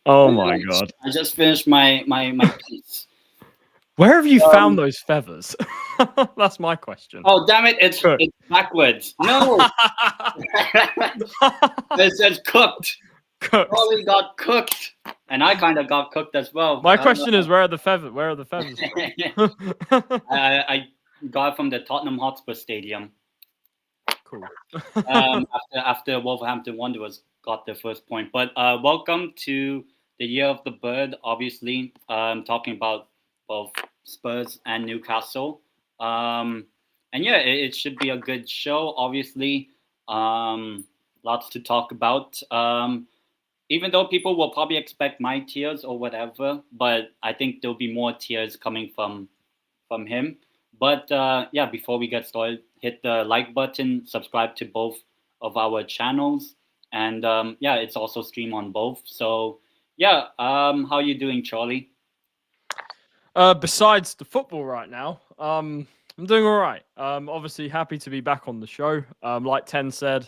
Oh my God. I just finished my piece. Where have you found Um, those feathers? That's my question. oh damn it! It's Cooked. backwards. No, it says cooked. Cooked. Probably got cooked, and I kind of got cooked as well. My question is, where are the feathers? Where are the feathers from? I got it from the Tottenham Hotspur Stadium. Cool. After Wolverhampton Wanderers got their first point. But welcome to the Year of the Bird. Obviously, talking about both Spurs and Newcastle. And yeah, it should be a good show. Obviously, lots to talk about. Even though people will probably expect my tears or whatever, but I think there'll be more tears coming from him. But yeah, before we get started, hit the like button, subscribe to both of our channels, and yeah, it's also streamed on both. So yeah, how are you doing, Charlie? Besides the football right now, I'm doing all right. Obviously happy to be back on the show. Like Ten said,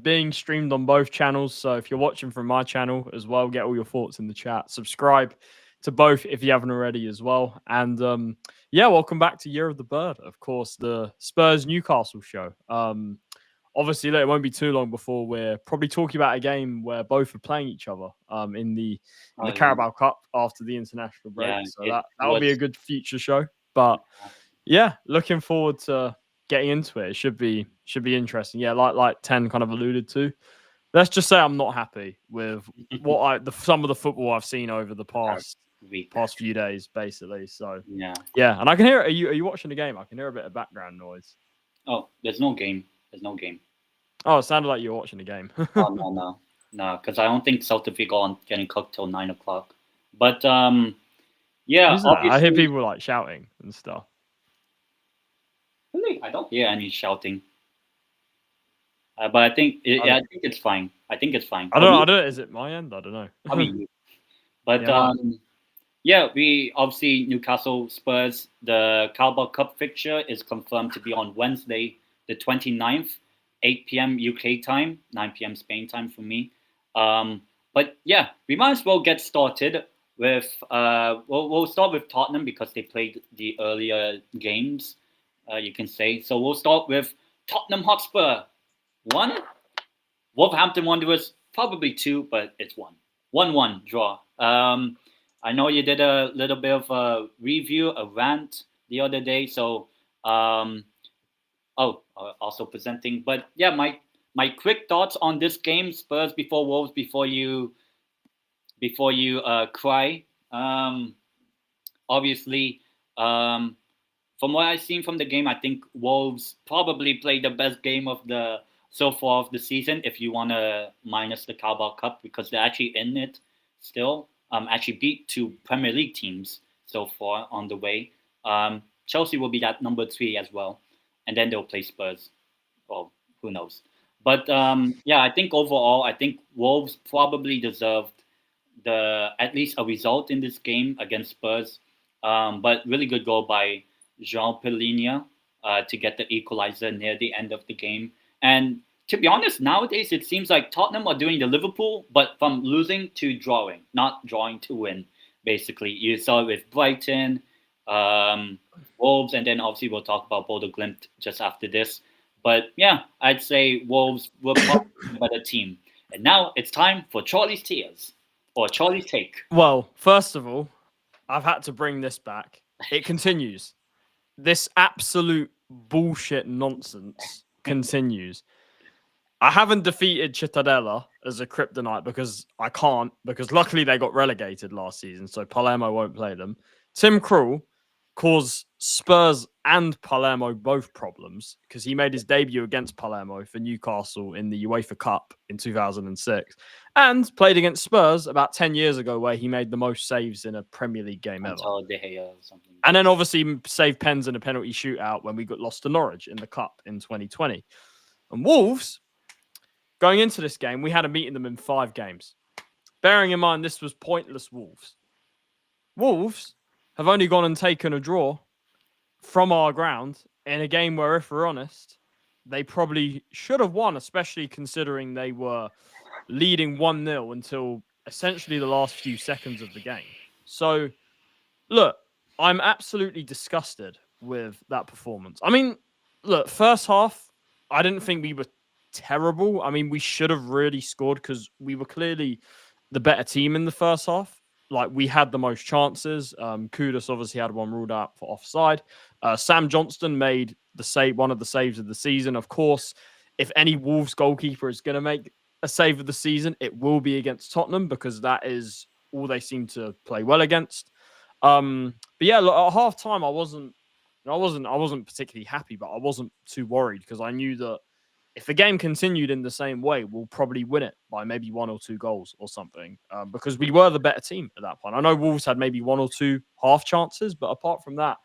being streamed on both channels. So if you're watching from my channel as well, get all your thoughts in the chat. Subscribe to both if you haven't already as well. And yeah, welcome back to Year of the Bird. Of course, the Spurs Newcastle show. Obviously, it won't be too long before we're probably talking about a game where both are playing each other in the Carabao Cup after the international break. Yeah, so that will be a good future show. But yeah, looking forward to getting into it. It should be interesting. Yeah, like Ten kind of alluded to. Let's just say I'm not happy with what some of the football I've seen over the past few days, basically. So yeah, and I can hear. Are you watching the game? I can hear a bit of background noise. Oh, there's no game. There's no game. Oh, it sounded like you were watching the game. Oh no, because I don't think Celtic go on getting cooked till 9:00. But yeah, I hear people like shouting and stuff. Really, I don't hear any shouting. But I think it's fine. I think it's fine. I don't know. Is it my end? I don't know. I mean, but yeah, we obviously Newcastle Spurs. The Carabao Cup fixture is confirmed to be on Wednesday, the 29th, 8 p.m. UK time, 9 p.m. Spain time for me. But yeah, we might as well get started with. We'll start with Tottenham because they played the earlier games. You can say so. We'll start with Tottenham Hotspur 1, Wolverhampton Wanderers probably 2, but it's 1-1 draw. I know you did a little bit of a review, a rant the other day, so also presenting. But yeah, my quick thoughts on this game: Spurs before Wolves. Before you cry. Obviously, from what I've seen from the game, I think Wolves probably played the best game of the so far of the season. If you want to minus the Carabao Cup, because they're actually in it still. Actually beat 2 Premier League teams so far on the way. Chelsea will be at number 3 as well, and then they'll play Spurs. Well, who knows? But yeah, I think overall, I think Wolves probably deserved at least a result in this game against Spurs. But really good goal by João Pelinha to get the equalizer near the end of the game. And to be honest, nowadays it seems like Tottenham are doing the Liverpool, but from losing to drawing, not drawing to win. Basically, you saw it with Brighton, Wolves, and then obviously we'll talk about Bodo Glimt just after this. But yeah, I'd say Wolves were probably a better team. And now it's time for Charlie's tears or Charlie's take. Well, first of all, I've had to bring this back. It continues. This absolute bullshit nonsense continues. I haven't defeated Cittadella as a kryptonite because I can't, because luckily they got relegated last season, so Palermo won't play them. Tim Krul caused Spurs and Palermo both problems because he made his debut against Palermo for Newcastle in the UEFA Cup in 2006 and played against Spurs about 10 years ago where he made the most saves in a Premier League game ever. And then obviously saved pens in a penalty shootout when we got lost to Norwich in the Cup in 2020. And Wolves, going into this game, we had to beaten them in 5 games. Bearing in mind this was pointless Wolves. Wolves have only gone and taken a draw from our ground in a game where, if we're honest, they probably should have won, especially considering they were leading 1-0 until essentially the last few seconds of the game. So, look, I'm absolutely disgusted with that performance. I mean, look, first half, I didn't think we were terrible. I mean, we should have really scored because we were clearly the better team in the first half. Like, we had the most chances. Kudus obviously had one ruled out for offside. Sam Johnston made one of the saves of the season. Of course, if any Wolves goalkeeper is going to make a save of the season, it will be against Tottenham because that is all they seem to play well against. But yeah, look, at half time, I wasn't particularly happy, but I wasn't too worried because I knew that if the game continued in the same way, we'll probably win it by maybe 1 or 2 goals or something because we were the better team at that point. I know Wolves had maybe 1 or 2 half chances, but apart from that,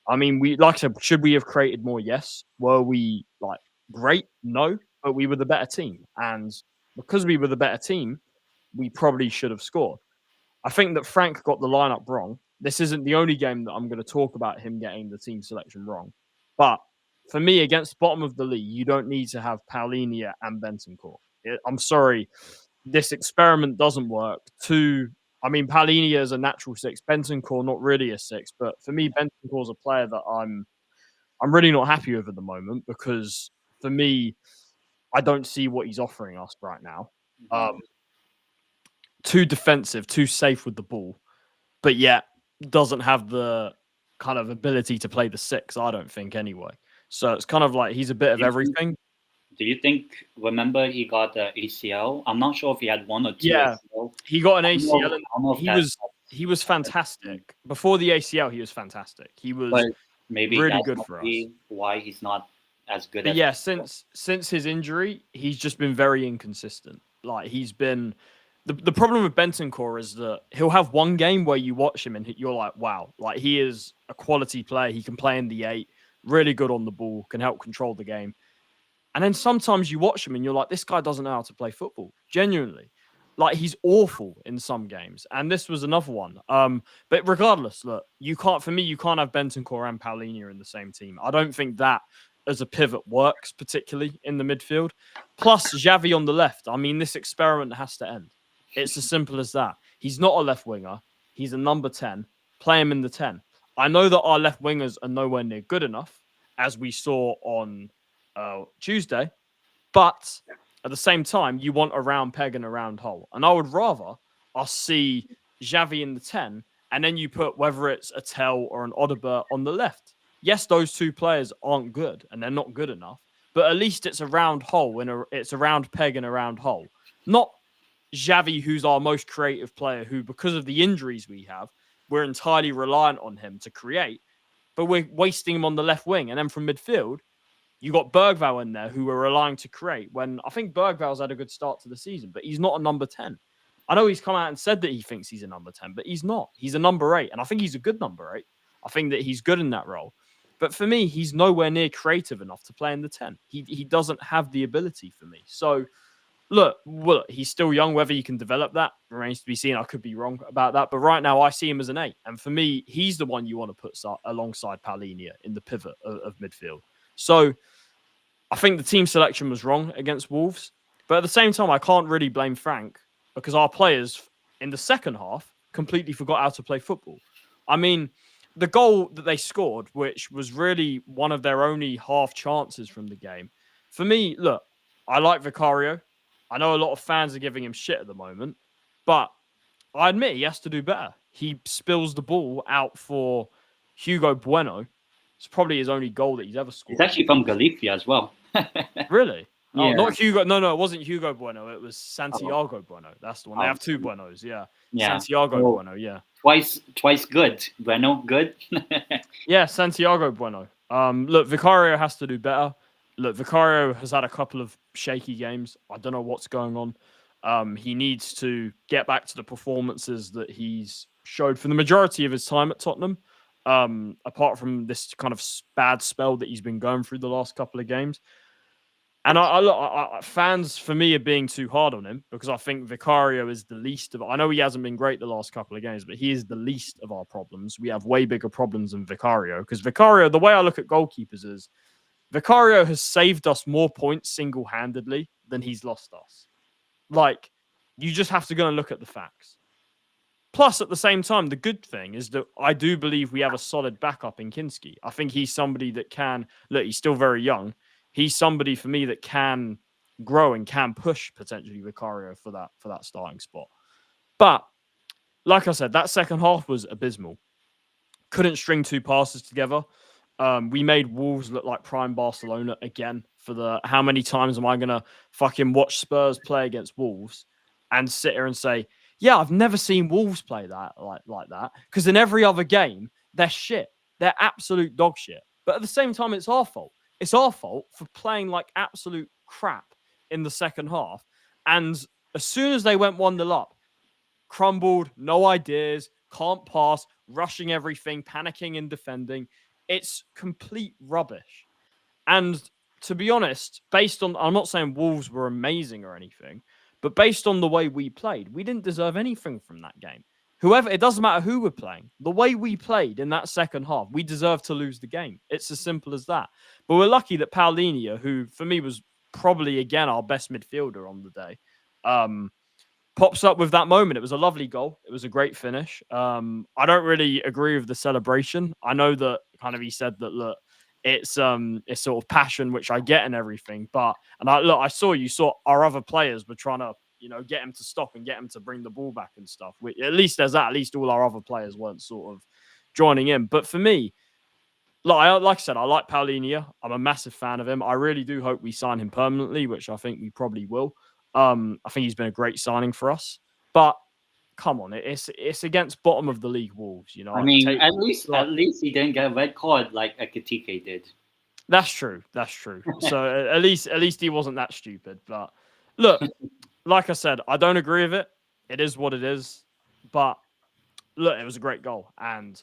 I mean, like I said, should we have created more? Yes. Were we like great? No, but we were the better team, and because we were the better team, we probably should have scored. I think that Frank got the lineup wrong. This isn't the only game that I'm going to talk about him getting the team selection wrong. But for me, against bottom of the league, you don't need to have Paulinho and Bentancur. I'm sorry, this experiment doesn't work. I mean, Paulinho is a natural 6. Bentancur, not really a 6. But for me, Bentancur is a player that I'm really not happy with at the moment because for me, I don't see what he's offering us right now. Too defensive, too safe with the ball, but yet doesn't have the kind of ability to play the 6, I don't think, anyway. So it's kind of like he's a bit of everything. Do you think, remember he got the ACL? I'm not sure if he had 1 or 2 ACL. He got an ACL and he was fantastic. Before the ACL, he was fantastic. He was maybe really good for us. Why he's not as good but as yeah, since his injury, he's just been very inconsistent. Like he's been the problem with Bentancur is that he'll have one game where you watch him and you're like, wow, like he is a quality player. He can play in the 8, really good on the ball, can help control the game. And then sometimes you watch him and you're like, this guy doesn't know how to play football. Genuinely. Like he's awful in some games. And this was another one. But regardless, look, you can't have Bentancur and Paulinho in the same team. I don't think that as a pivot works, particularly in the midfield. Plus Xavi on the left. I mean, this experiment has to end. It's as simple as that. He's not a left winger. He's a number 10. Play him in the 10. I know that our left wingers are nowhere near good enough, as we saw on Tuesday. But at the same time, you want a round peg and a round hole. And I would rather us see Xavi in the 10, and then you put whether it's a Tell or an Odobert on the left. Yes, those 2 players aren't good, and they're not good enough. But at least it's a round hole, and it's a round peg and a round hole. Not Xavi, who's our most creative player, who, because of the injuries we have, we're entirely reliant on him to create, but we're wasting him on the left wing. And then from midfield, you got Bergvall in there, who we're relying to create, when I think Bergvall's had a good start to the season, but he's not a number 10. I know he's come out and said that he thinks he's a number 10, but he's not. He's a number 8, and I think he's a good number 8. I think that he's good in that role. But for me, he's nowhere near creative enough to play in the 10. He doesn't have the ability for me. So, look, he's still young. Whether he can develop that remains to be seen. I could be wrong about that. But right now, I see him as an 8. And for me, he's the one you want to put alongside Paulinho in the pivot of midfield. So I think the team selection was wrong against Wolves. But at the same time, I can't really blame Frank because our players in the second half completely forgot how to play football. I mean, the goal that they scored, which was really one of their only half chances from the game. For me, look, I like Vicario. I know a lot of fans are giving him shit at the moment, but I admit he has to do better. He spills the ball out for Hugo Bueno. It's probably his only goal that he's ever scored. It's actually from Galicia as well. Really? Yeah. Oh, not Hugo. No, it wasn't Hugo Bueno. It was Santiago Bueno. That's the one. They have 2 Buenos. Yeah. Santiago Bueno. Yeah. Twice good. Bueno, good. Yeah, Santiago Bueno. Look, Vicario has to do better. Look, Vicario has had a couple of shaky games. I don't know what's going on. He needs to get back to the performances that he's showed for the majority of his time at Tottenham. Apart from this kind of bad spell that he's been going through the last couple of games. And fans, for me, are being too hard on him because I think Vicario is the least of... I know he hasn't been great the last couple of games, but he is the least of our problems. We have way bigger problems than Vicario because Vicario, the way I look at goalkeepers is Vicario has saved us more points single-handedly than he's lost us. Like, You just have to go and look at the facts. Plus, at the same time, the good thing is that I do believe we have a solid backup in Kinski. I think he's somebody that can, look, he's still very young. He's somebody for me that can grow and can push potentially Vicario for that starting spot. But like I said, that second half was abysmal. Couldn't string two passes together. We made Wolves look like prime Barcelona again for the how many times am I going to fucking watch Spurs play against Wolves and sit here and say, yeah, I've never seen Wolves play that like that. Because in every other game, they're shit. They're absolute dog shit. But at the same time, it's our fault. It's our fault for playing like absolute crap in the second half. And as soon as they went 1-0 up, crumbled, no ideas, can't pass, rushing everything, panicking and defending. It's complete rubbish. And to be honest, based on, I'm not saying Wolves were amazing or anything, but based on the way we played, we didn't deserve anything from that game. Whoever, it doesn't matter who we're playing. The way we played in that second half, we deserve to lose the game. It's as simple as that. But we're lucky that Paulinho, who for me was probably, again, our best midfielder on the day, pops up with that moment. It was a lovely goal. It was a great finish. I don't really agree with the celebration. I know that kind of he said that, look, it's sort of passion, which I get and everything. But I saw our other players were trying to, get him to stop and get him to bring the ball back and stuff. At least there's that. At least all our other players weren't sort of joining in. But for me, like I said, I like Paulinho. I'm a massive fan of him. I really do hope we sign him permanently, which I think we probably will. I think he's been a great signing for us. But come on, it's against bottom of the league Wolves. I mean, at least he didn't get a red card like Ekitike did. That's true. So at least he wasn't that stupid. But look, like I said, I don't agree with it. It is what it is. But look, it was a great goal. And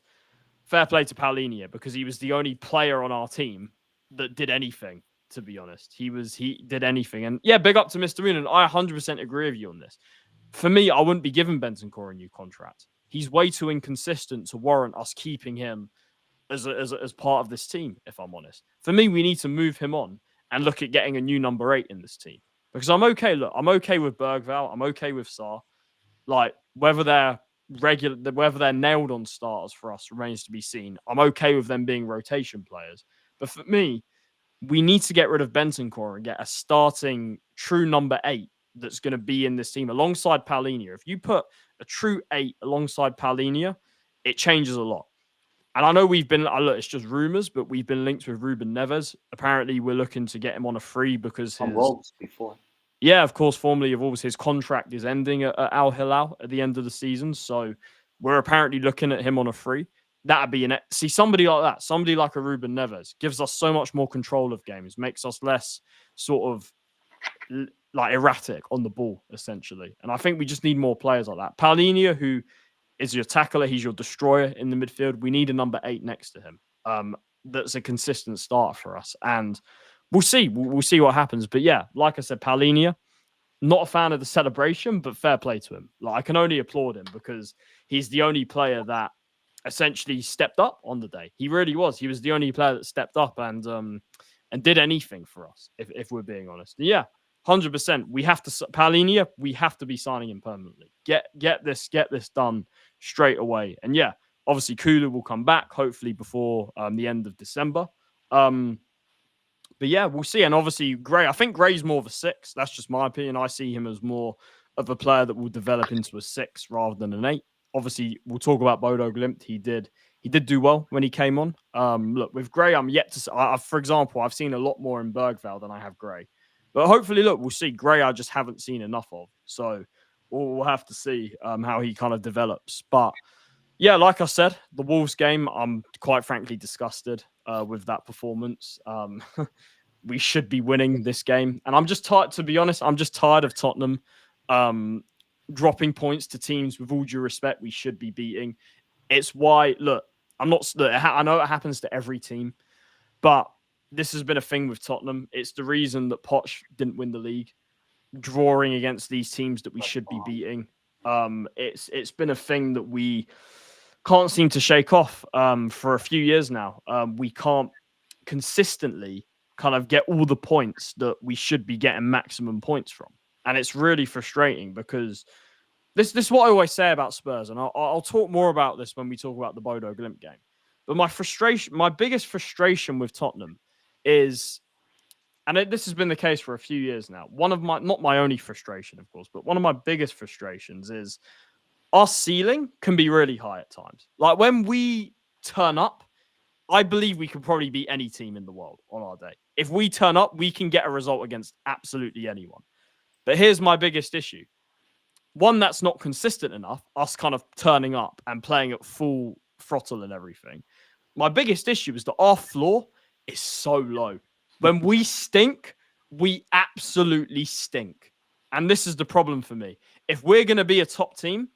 fair play to Paulinho, because he was the only player on our team that did anything, to be honest. He did anything. And yeah, big up to Mr. Moon. And I 100% agree with you on this. For me, I wouldn't be giving Bentancur a new contract. He's way too inconsistent to warrant us keeping him as part of this team, if I'm honest. For me, we need to move him on and look at getting a new number 8 in this team. Because I'm okay. Look, I'm okay with Bergvall. I'm okay with Sarr. Like, whether they're nailed on starters for us remains to be seen. I'm okay with them being rotation players. But for me, we need to get rid of Bentancur and get a starting true number 8 that's going to be in this team alongside Paulinho. If you put a true 8 alongside Paulinho, it changes a lot. And I know look, it's just rumors, but we've been linked with Ruben Neves. Apparently, we're looking to get him on a free because Wolves before. Yeah, of course, formerly of Wolves, his contract is ending at Al Hilal at the end of the season. So we're apparently looking at him on a free. That'd be somebody like that, somebody like a Ruben Neves gives us so much more control of games, makes us less sort of like erratic on the ball, essentially. And I think we just need more players like that. Paulinho, who is your tackler, he's your destroyer in the midfield. We need a number 8 next to him. That's a consistent starter for us. And we'll see. We'll see what happens. But yeah, like I said, Paulinho, not a fan of the celebration, but fair play to him. Like, I can only applaud him because he's the only player that essentially stepped up on the day. He really was. He was the only player that stepped up and did anything for us, if we're being honest. And yeah, 100%. Paulinho, we have to be signing him permanently. Get this done straight away. And yeah, obviously Kulu will come back hopefully before the end of December. But yeah, we'll see. And obviously Gray, I think Gray's more of a 6. That's just my opinion. I see him as more of a player that will develop into a 6 rather than an 8. Obviously, we'll talk about Bodo Glimt. He did do well when he came on. Look, with Gray, I'm yet to... for example, I've seen a lot more in Bergvall than I have Gray. But hopefully, look, we'll see. Gray, I just haven't seen enough of. So we'll have to see how he kind of develops. But yeah, like I said, the Wolves game, I'm quite frankly disgusted with that performance. We should be winning this game. And I'm just tired, to be honest, I'm just tired of Tottenham dropping points to teams, with all due respect, we should be beating. It's why, look, I know it happens to every team, but this has been a thing with Tottenham. It's the reason that Poch didn't win the league, drawing against these teams that we should be beating. It's been a thing that we can't seem to shake off for a few years now. We can't consistently kind of get all the points that we should be getting maximum points from. And it's really frustrating because this is what I always say about Spurs, and I'll talk more about this when we talk about the Bodo Glimt game. But my biggest frustration with Tottenham is, and this has been the case for a few years now, not my only frustration, of course, but one of my biggest frustrations is our ceiling can be really high at times. Like when we turn up, I believe we could probably beat any team in the world on our day. If we turn up, we can get a result against absolutely anyone. But here's my biggest issue. One, that's not consistent enough, us kind of turning up and playing at full throttle and everything. My biggest issue is that our floor is so low. When we stink, we absolutely stink. And this is the problem for me. If we're going to be a top team,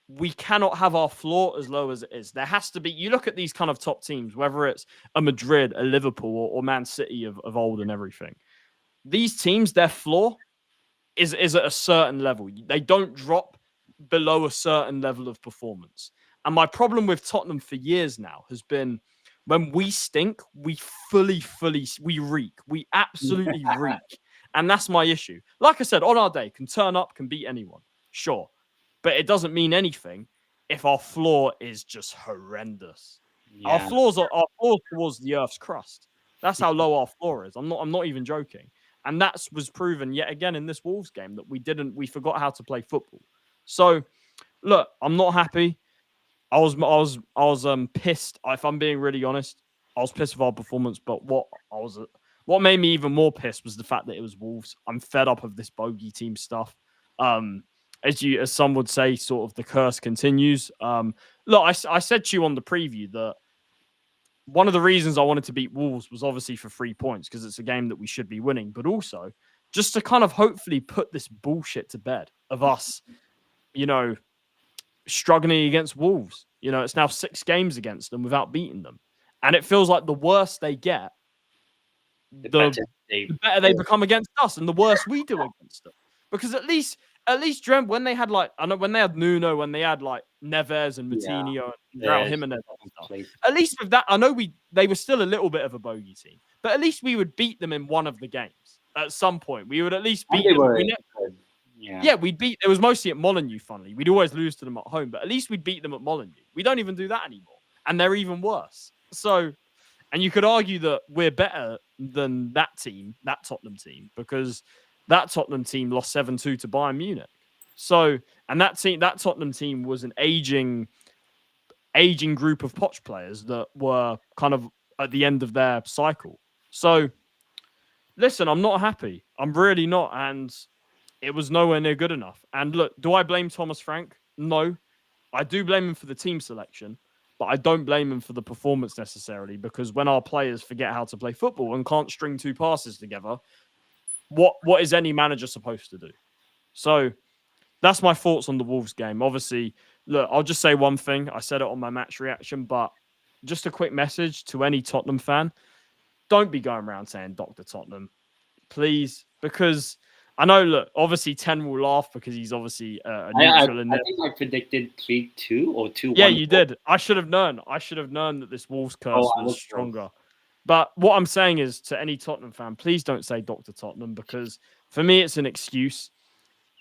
we cannot have our floor as low as it is. There has to be, you look at these kind of top teams, whether it's a Madrid, a Liverpool, or Man City of old and everything. These teams, their floor is at a certain level. They don't drop below a certain level of performance. And my problem with Tottenham for years now has been when we stink, we we reek. We absolutely reek. And that's my issue. Like I said, on our day, can turn up, can beat anyone. Sure. But it doesn't mean anything if our floor is just horrendous. Yeah. Our floors towards the earth's crust. That's how low our floor is. I'm not even joking. And that was proven yet again in this Wolves game that we forgot how to play football. So, look, I'm not happy. I was pissed. If I'm being really honest, I was pissed with our performance. But what made me even more pissed was the fact that it was Wolves. I'm fed up of this bogey team stuff. As some would say, sort of the curse continues. Look, I said to you on the preview that one of the reasons I wanted to beat Wolves was obviously for 3 points because it's a game that we should be winning, but also just to kind of hopefully put this bullshit to bed of us, struggling against Wolves. It's now 6 games against them without beating them. And it feels like the worse they get, the better they become against us and the worse we do against them. Because at least when they had when they had Nuno, when they had Neves and Moutinho and Raul Jimenez and stuff. At least with that, I know they were still a little bit of a bogey team, but at least we would beat them in one of the games at some point. We would at least beat them. We'd beat. It was mostly at Molineux. Funnily, we'd always lose to them at home, but at least we'd beat them at Molineux. We don't even do that anymore, and they're even worse. So, and you could argue that we're better than that Tottenham team, because that Tottenham team lost 7-2 to Bayern Munich. So, and that Tottenham team was an aging group of Poch players that were kind of at the end of their cycle. So, listen, I'm not happy. I'm really not. And it was nowhere near good enough. And look, do I blame Thomas Frank? No. I do blame him for the team selection, but I don't blame him for the performance necessarily, because when our players forget how to play football and can't string 2 passes together, what is any manager supposed to do? So that's my thoughts on the Wolves game. Obviously, look, I'll just say one thing. I said it on my match reaction, but just a quick message to any Tottenham fan. Don't be going around saying Dr. Tottenham, please, because I know, look, obviously 10 will laugh because he's obviously a neutral in there. I think I predicted 3-2 or 2-1. Yeah, you did. I should have known. that this Wolves curse was stronger. But what I'm saying is, to any Tottenham fan, please don't say Dr. Tottenham, because for me, it's an excuse.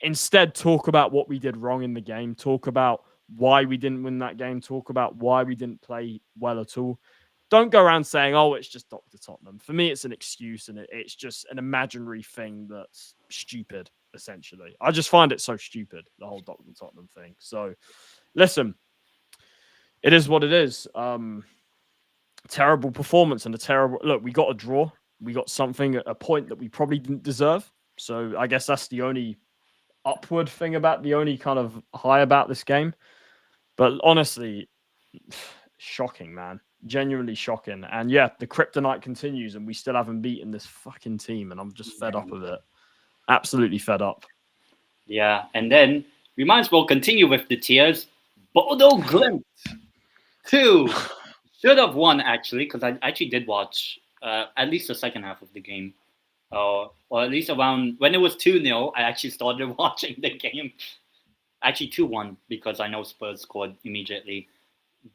Instead, talk about what we did wrong in the game. Talk about why we didn't win that game. Talk about why we didn't play well at all. Don't go around saying, oh, it's just Dr. Tottenham. For me, it's an excuse, and it's just an imaginary thing that's stupid, essentially. I just find it so stupid, the whole Dr. Tottenham thing. So, listen, it is what it is. Terrible performance and a terrible... Look, we got a draw. We got something, a point that we probably didn't deserve. So I guess that's the only upward thing the only kind of high about this game. But honestly, shocking, man. Genuinely shocking. And yeah, the kryptonite continues and we still haven't beaten this fucking team. And I'm just fed up with it. Absolutely fed up. Yeah, and then we might as well continue with the tears. Bodo Glimt 2. Should have won, actually, because I actually did watch at least the second half of the game. Or at least around when it was 2-0, I actually started watching the game. Actually 2-1, because I know Spurs scored immediately.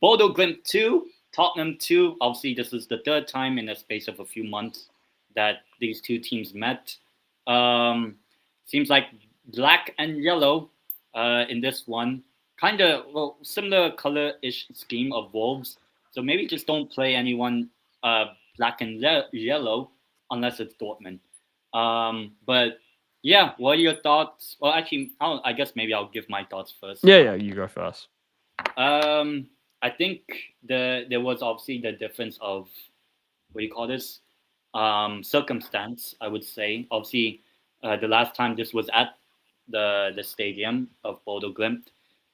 Bodo Glimt 2, Tottenham 2. Obviously, this is the 3rd time in the space of a few months that these two teams met. Seems like black and yellow in this one. Kind of similar color-ish scheme of Wolves. So maybe just don't play anyone black and yellow unless it's Dortmund. But yeah, what are your thoughts? Well, actually, I guess maybe I'll give my thoughts first. Yeah, you go first. I think there was obviously the difference of what do you call this circumstance. I would say obviously the last time this was at the stadium of Bodo Glimt,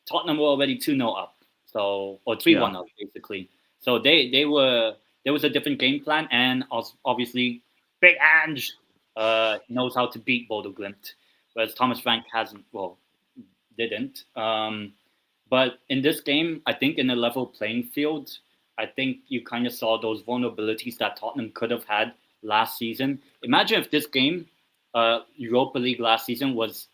Tottenham were already 2-0 up, so or 3-1 up basically. So they were there was a different game plan, and obviously Big Ange knows how to beat Bodo Glimt, whereas Thomas Frank didn't. But in this game, I think in a level playing field, I think you kind of saw those vulnerabilities that Tottenham could have had last season. Imagine if this game, Europa League last season, was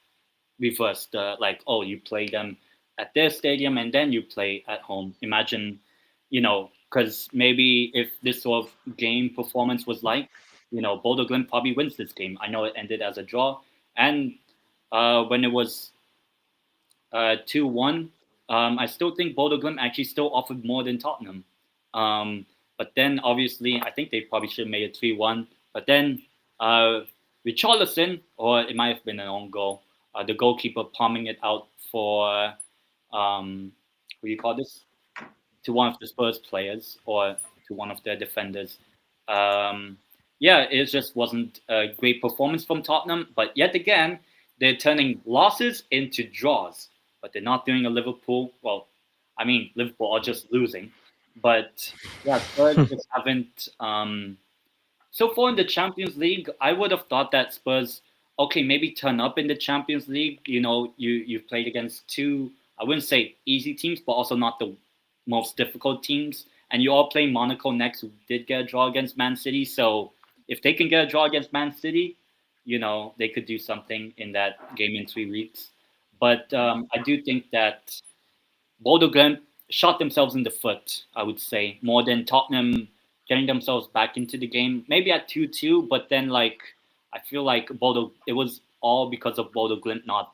reversed. You play them at their stadium and then you play at home. Imagine, because maybe if this sort of game performance was Bodo Glimt probably wins this game. I know it ended as a draw. And when it was 2-1, I still think Bodo Glimt actually still offered more than Tottenham. But then, obviously, I think they probably should have made it 3-1. But then, Richarlison, or it might have been an own goal, the goalkeeper palming it out for, what do you call this? To one of the Spurs players or to one of their defenders. It just wasn't a great performance from Tottenham. But yet again, they're turning losses into draws. But they're not doing a Liverpool. Well, I mean, Liverpool are just losing. But yeah, Spurs just haven't. So far in the Champions League, I would have thought that Spurs, okay, maybe turn up in the Champions League. You've played against two, I wouldn't say easy teams, but also not the most difficult teams. And you all play Monaco next, who did get a draw against Man City. So if they can get a draw against Man City, they could do something in that game in 3 weeks. But I do think that Bodo Glimt shot themselves in the foot, I would say, more than Tottenham getting themselves back into the game. Maybe at 2-2, but then I feel like it was all because of Bodo Glimt not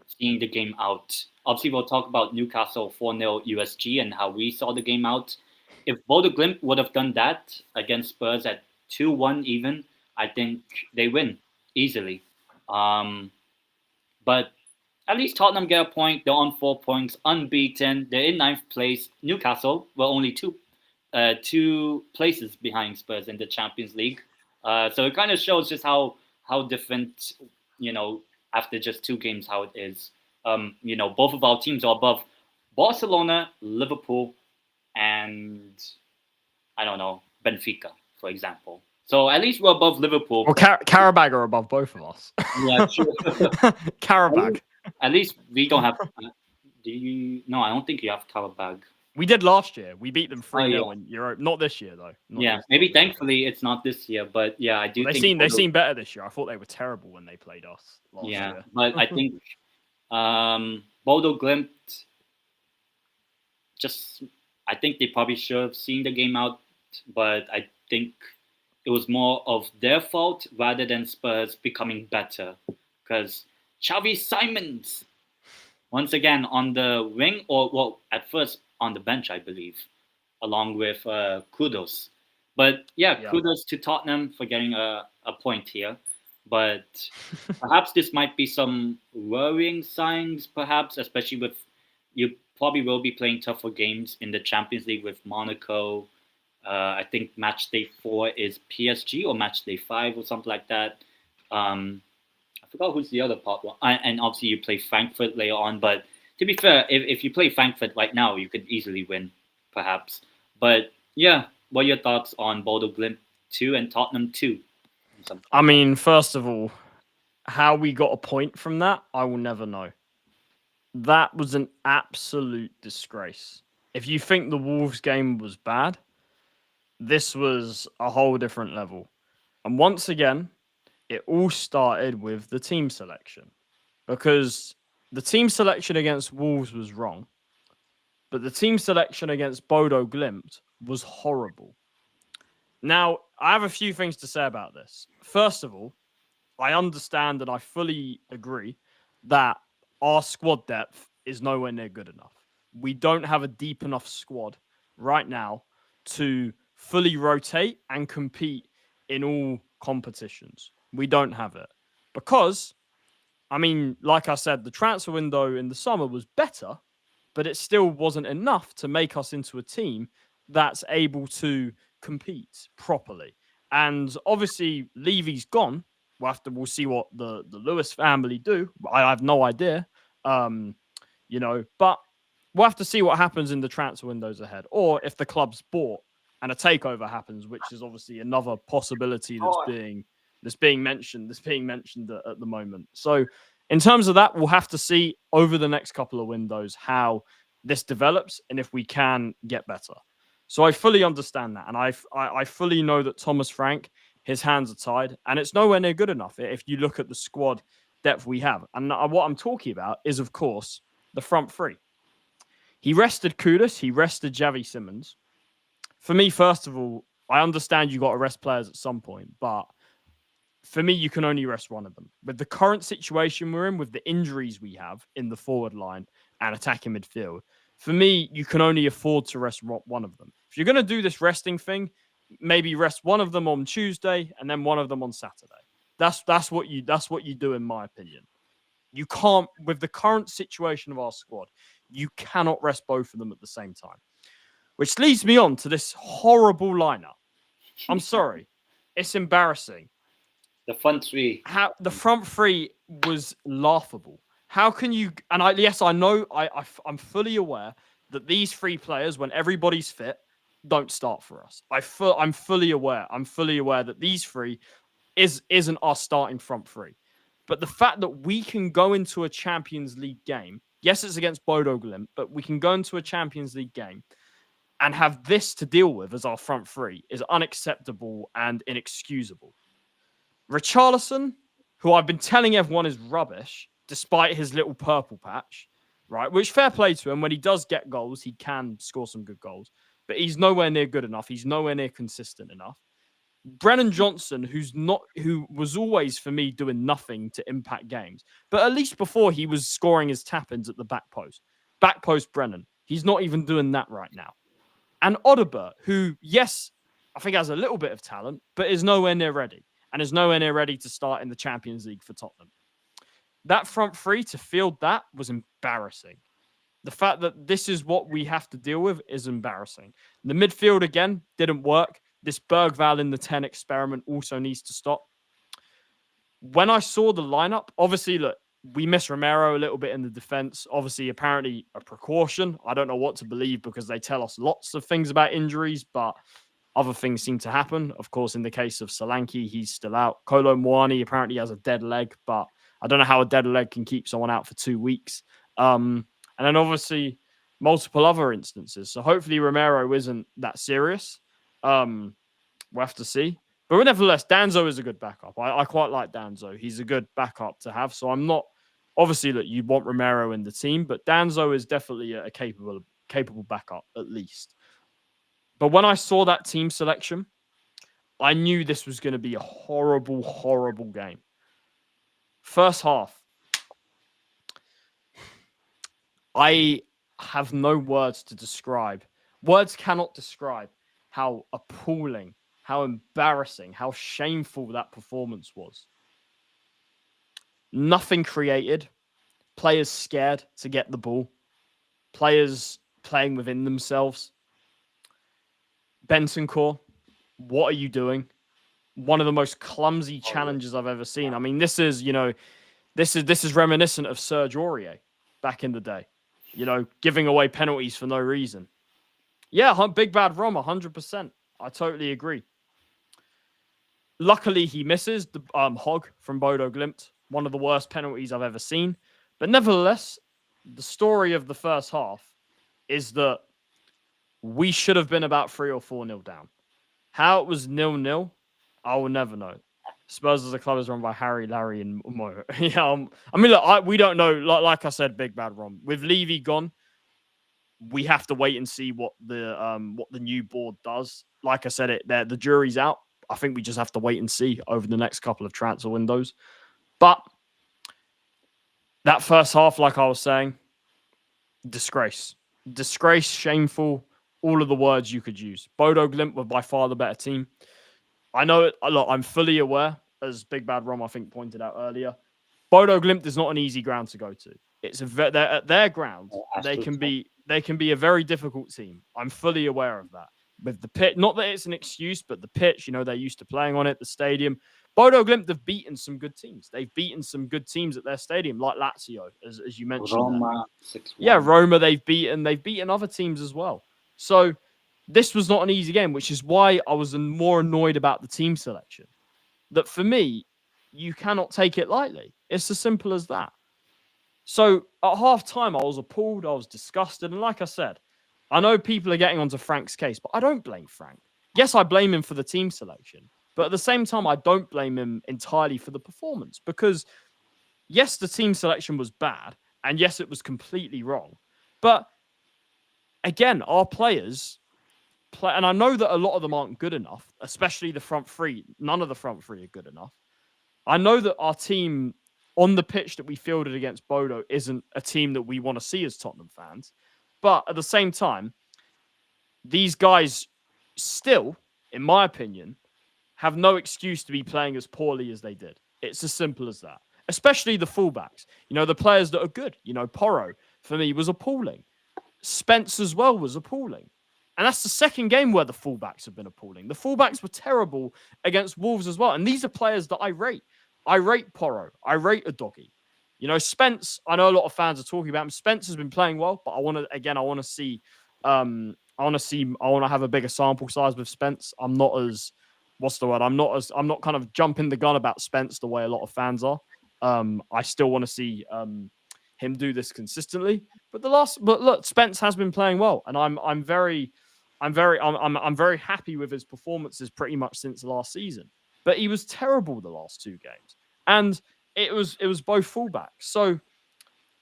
seeing the game out. Obviously, we'll talk about Newcastle 4-0 USG and how we saw the game out. If Bodo Glimt would have done that against Spurs at 2-1 even, I think they win easily. But at least Tottenham get a point. They're on 4 points, unbeaten. They're in 9th place. Newcastle were only two places behind Spurs in the Champions League. So it kind of shows just how different, after just 2 games, how it is. Both of our teams are above Barcelona, Liverpool, and I don't know, Benfica, for example. So at least we're above Liverpool. Well, Karabag are above both of us. Yeah, sure. Karabag. At least we don't have. Do you? No, I don't think you have Karabag. We did last year. We beat them 3-0 in Europe. Not this year though. Maybe thankfully it's not this year, but yeah, I do. Well, they seem better this year. I thought they were terrible when they played us last year. But I think Bodo Glimt I think they probably should have seen the game out, but I think it was more of their fault rather than Spurs becoming better. Because Xavi Simons, once again on the wing, at first on the bench, I believe, along with Kudos. But kudos to Tottenham for getting a point here. But perhaps this might be some worrying signs, perhaps, especially with you probably will be playing tougher games in the Champions League with Monaco. I think match day 4 is PSG or match day 5 or something like that. I forgot who's the other part. And obviously you play Frankfurt later on. But to be fair, if you play Frankfurt right now, you could easily win, perhaps. But yeah, what are your thoughts on Bodo Glimt 2 and Tottenham 2? I mean, first of all, how we got a point from that, I will never know. That was an absolute disgrace. If you think the Wolves game was bad, this was a whole different level. And once again, it all started with the team selection. Because the team selection against Wolves was wrong. But the team selection against Bodo Glimt was horrible. Now, I have a few things to say about this. First of all, I understand and I fully agree that our squad depth is nowhere near good enough. We don't have a deep enough squad right now to fully rotate and compete in all competitions. We don't have it because, I mean, like I said, the transfer window in the summer was better, but it still wasn't enough to make us into a team that's able to compete properly. And obviously, Levy's gone. We'll see what the Lewis family do. I have no idea. But we'll have to see what happens in the transfer windows ahead, or if the club's bought and a takeover happens, which is obviously another possibility that's being mentioned at the moment. So in terms of that, we'll have to see over the next couple of windows how this develops and if we can get better. So I fully understand that, and I fully know that Thomas Frank, his hands are tied, and it's nowhere near good enough if you look at the squad depth we have. And what I'm talking about is, of course, the front three. He rested Kudus, he rested Javi Simmons. For me, first of all, I understand you got to rest players at some point, but for me, you can only rest one of them. With the current situation we're in, with the injuries we have in the forward line and attacking midfield, for me, you can only afford to rest one of them. If you're going to do this resting thing, maybe rest one of them on Tuesday and then one of them on Saturday. That's what you do, in my opinion. You can't, with the current situation of our squad, you cannot rest both of them at the same time. Which leads me on to this horrible lineup. I'm sorry. It's embarrassing. The front three. The front three was laughable. How can you? And I know I'm fully aware that these three players, when everybody's fit, don't start for us. I'm fully aware. I'm fully aware that these three isn't our starting front three. But the fact that we can go into a Champions League game, yes, it's against Bodo Glimt, but we can go into a Champions League game and have this to deal with as our front three is unacceptable and inexcusable. Richarlison, who I've been telling everyone is rubbish, despite his little purple patch, right? Which, fair play to him. When he does get goals, he can score some good goals. But he's nowhere near good enough. He's nowhere near consistent enough. Brennan Johnson, who was always, for me, doing nothing to impact games. But at least before, he was scoring his tap-ins at the back post. Back post Brennan. He's not even doing that right now. And Odobert, who, yes, I think has a little bit of talent, but is nowhere near ready. And is nowhere near ready to start in the Champions League for Tottenham. That front three, to field that, was embarrassing. The fact that this is what we have to deal with is embarrassing. The midfield, again, didn't work. This Bergvall in the 10 experiment also needs to stop. When I saw the lineup, obviously, look, we miss Romero a little bit in the defense. Obviously, apparently a precaution. I don't know what to believe because they tell us lots of things about injuries, but other things seem to happen. Of course, in the case of Solanke, he's still out. Kolo Muani apparently has a dead leg, but I don't know how a dead leg can keep someone out for 2 weeks. And then obviously multiple other instances. So hopefully Romero isn't that serious. We'll have to see. But nevertheless, Danzo is a good backup. I quite like Danzo. He's a good backup to have. So I'm not... Obviously, look, you want Romero in the team, but Danzo is definitely a capable backup, at least. But when I saw that team selection, I knew this was going to be a horrible, horrible game. First half, I have no words to describe. Words cannot describe how appalling, how embarrassing, how shameful that performance was. Nothing created. Players scared to get the ball. Players playing within themselves. Bentancur, what are you doing? One of the most clumsy challenges I've ever seen. I mean, this is reminiscent of Serge Aurier back in the day. Giving away penalties for no reason. Yeah, Big Bad Rom, 100%. I totally agree. Luckily, he misses the Hog from Bodo Glimt. One of the worst penalties I've ever seen. But nevertheless, the story of the first half is that we should have been about 3 or 4-0 down. How it was 0-0, I will never know. Spurs as a club is run by Harry, Larry, and Mo. Look, we don't know. Like I said, Big Bad Rom. With Levy gone, we have to wait and see what the new board does. Like I said, the jury's out. I think we just have to wait and see over the next couple of transfer windows. But That first half, like I was saying, disgrace. Disgrace, shameful, all of the words you could use. Bodo Glimt were by far the better team. I know it. Look, I'm fully aware, as Big Bad Rom, I think, pointed out earlier. Bodo Glimt is not an easy ground to go to. It's at their ground. They can be a very difficult team. I'm fully aware of that. With the pitch, not that it's an excuse, but the pitch, they're used to playing on it, the stadium. Bodo Glimt have beaten some good teams. They've beaten some good teams at their stadium, like Lazio, as you mentioned. Roma, 6-1. Yeah, Roma they've beaten other teams as well. So this was not an easy game, which is why I was more annoyed about the team selection. That for me, you cannot take it lightly. It's as simple as that. So at half time, I was appalled. I was disgusted. And like I said, I know people are getting onto Frank's case, but I don't blame Frank. Yes, I blame him for the team selection. But at the same time, I don't blame him entirely for the performance. Because yes, the team selection was bad. And yes, it was completely wrong. But again, our players play. And I know that a lot of them aren't good enough, especially the front three. None of the front three are good enough. I know that our team on the pitch that we fielded against Bodo isn't a team that we want to see as Tottenham fans. But at the same time, these guys still, in my opinion, have no excuse to be playing as poorly as they did. It's as simple as that. Especially the fullbacks. The players that are good. Porro, for me, was appalling. Spence as well was appalling. And that's the second game where the fullbacks have been appalling. The fullbacks were terrible against Wolves as well. And these are players that I rate. I rate Porro. I rate Udogie. Spence, I know a lot of fans are talking about him. Spence has been playing well, but I want to have a bigger sample size with Spence. I'm not kind of jumping the gun about Spence the way a lot of fans are. I still want to see him do this consistently. But look, Spence has been playing well, and I'm very happy with his performances pretty much since last season. But he was terrible the last two games, and it was both fullbacks. So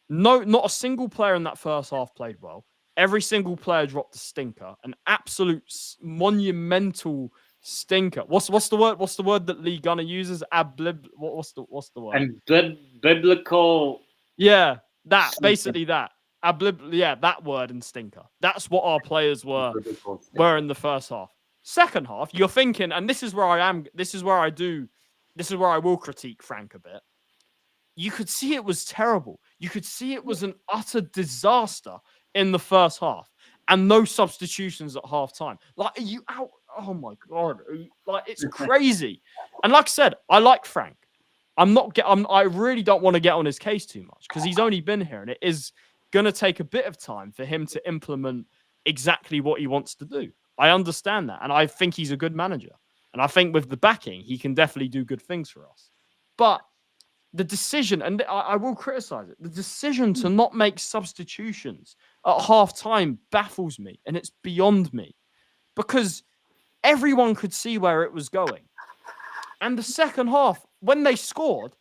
not a single player in that first half played well. Every single player dropped a stinker, an absolute monumental stinker. What's the word? What's the word that Lee Gunner uses? What's the word? And biblical. Yeah, basically that. That word and stinker. That's what our players were in the first half. Second half, you're thinking, and this is where I am. This is where I will critique Frank a bit. You could see it was terrible. You could see it was an utter disaster in the first half, and no substitutions at half time. Like, are you out? Oh my god! Like, it's crazy. And like I said, I like Frank. I really don't want to get on his case too much because he's only been here, and it is going to take a bit of time for him to implement exactly what he wants to do. I understand that, and I think he's a good manager. And I think with the backing, he can definitely do good things for us. But the decision, and I will criticize it, the decision to not make substitutions at half-time baffles me, and it's beyond me. Because everyone could see where it was going. And the second half, when they scored,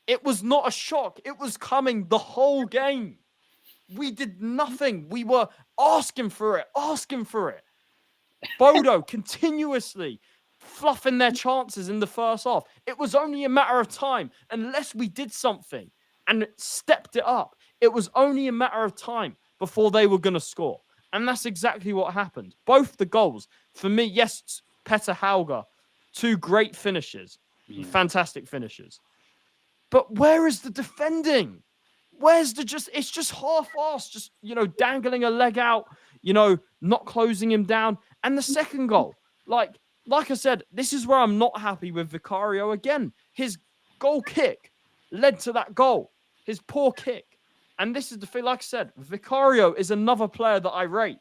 it was not a shock. It was coming the whole game. We did nothing. We were asking for it. Bodo continuously fluffing their chances in the first half. It was only a matter of time, unless we did something and stepped it up. It was only a matter of time before they were going to score. And that's exactly what happened. Both the goals, for me, yes, Petter Hauger, two great finishes, fantastic finishes. But where is the defending? Where's it's just half-assed, just, dangling a leg out, not closing him down. And the second goal, like I said, this is where I'm not happy with Vicario again. His goal kick led to that goal. His poor kick. And this is the thing, like I said, Vicario is another player that I rate.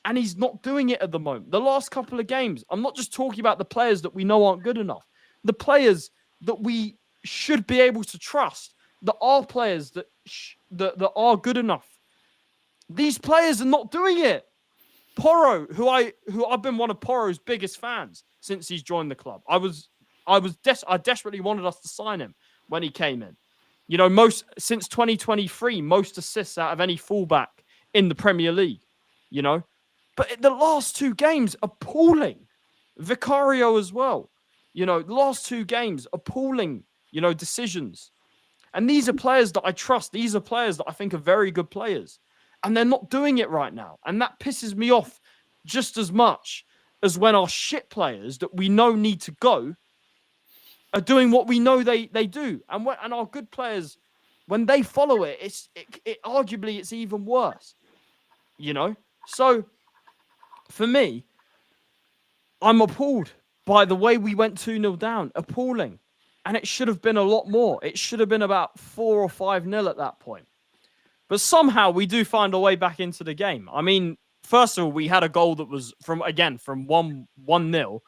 And he's not doing it at the moment. The last couple of games, I'm not just talking about the players that we know aren't good enough. The players that we should be able to trust, that are players that are good enough. These players are not doing it. Porro, who I've been one of Porro's biggest fans since he's joined the club. I desperately wanted us to sign him when he came in. Since 2023, most assists out of any fullback in the Premier League. But the last two games, appalling. Vicario as well. The last two games, appalling, decisions. And these are players that I trust. These are players that I think are very good players. And they're not doing it right now. And that pisses me off just as much as when our shit players that we know need to go are doing what we know they do. And our good players, when they follow it, arguably it's even worse. You know? So for me, I'm appalled by the way we went 2-0 down. Appalling. And it should have been a lot more. It should have been about 4 or 5-0 at that point. But somehow we do find our way back into the game. I mean, first of all, we had a goal that was from 1-0.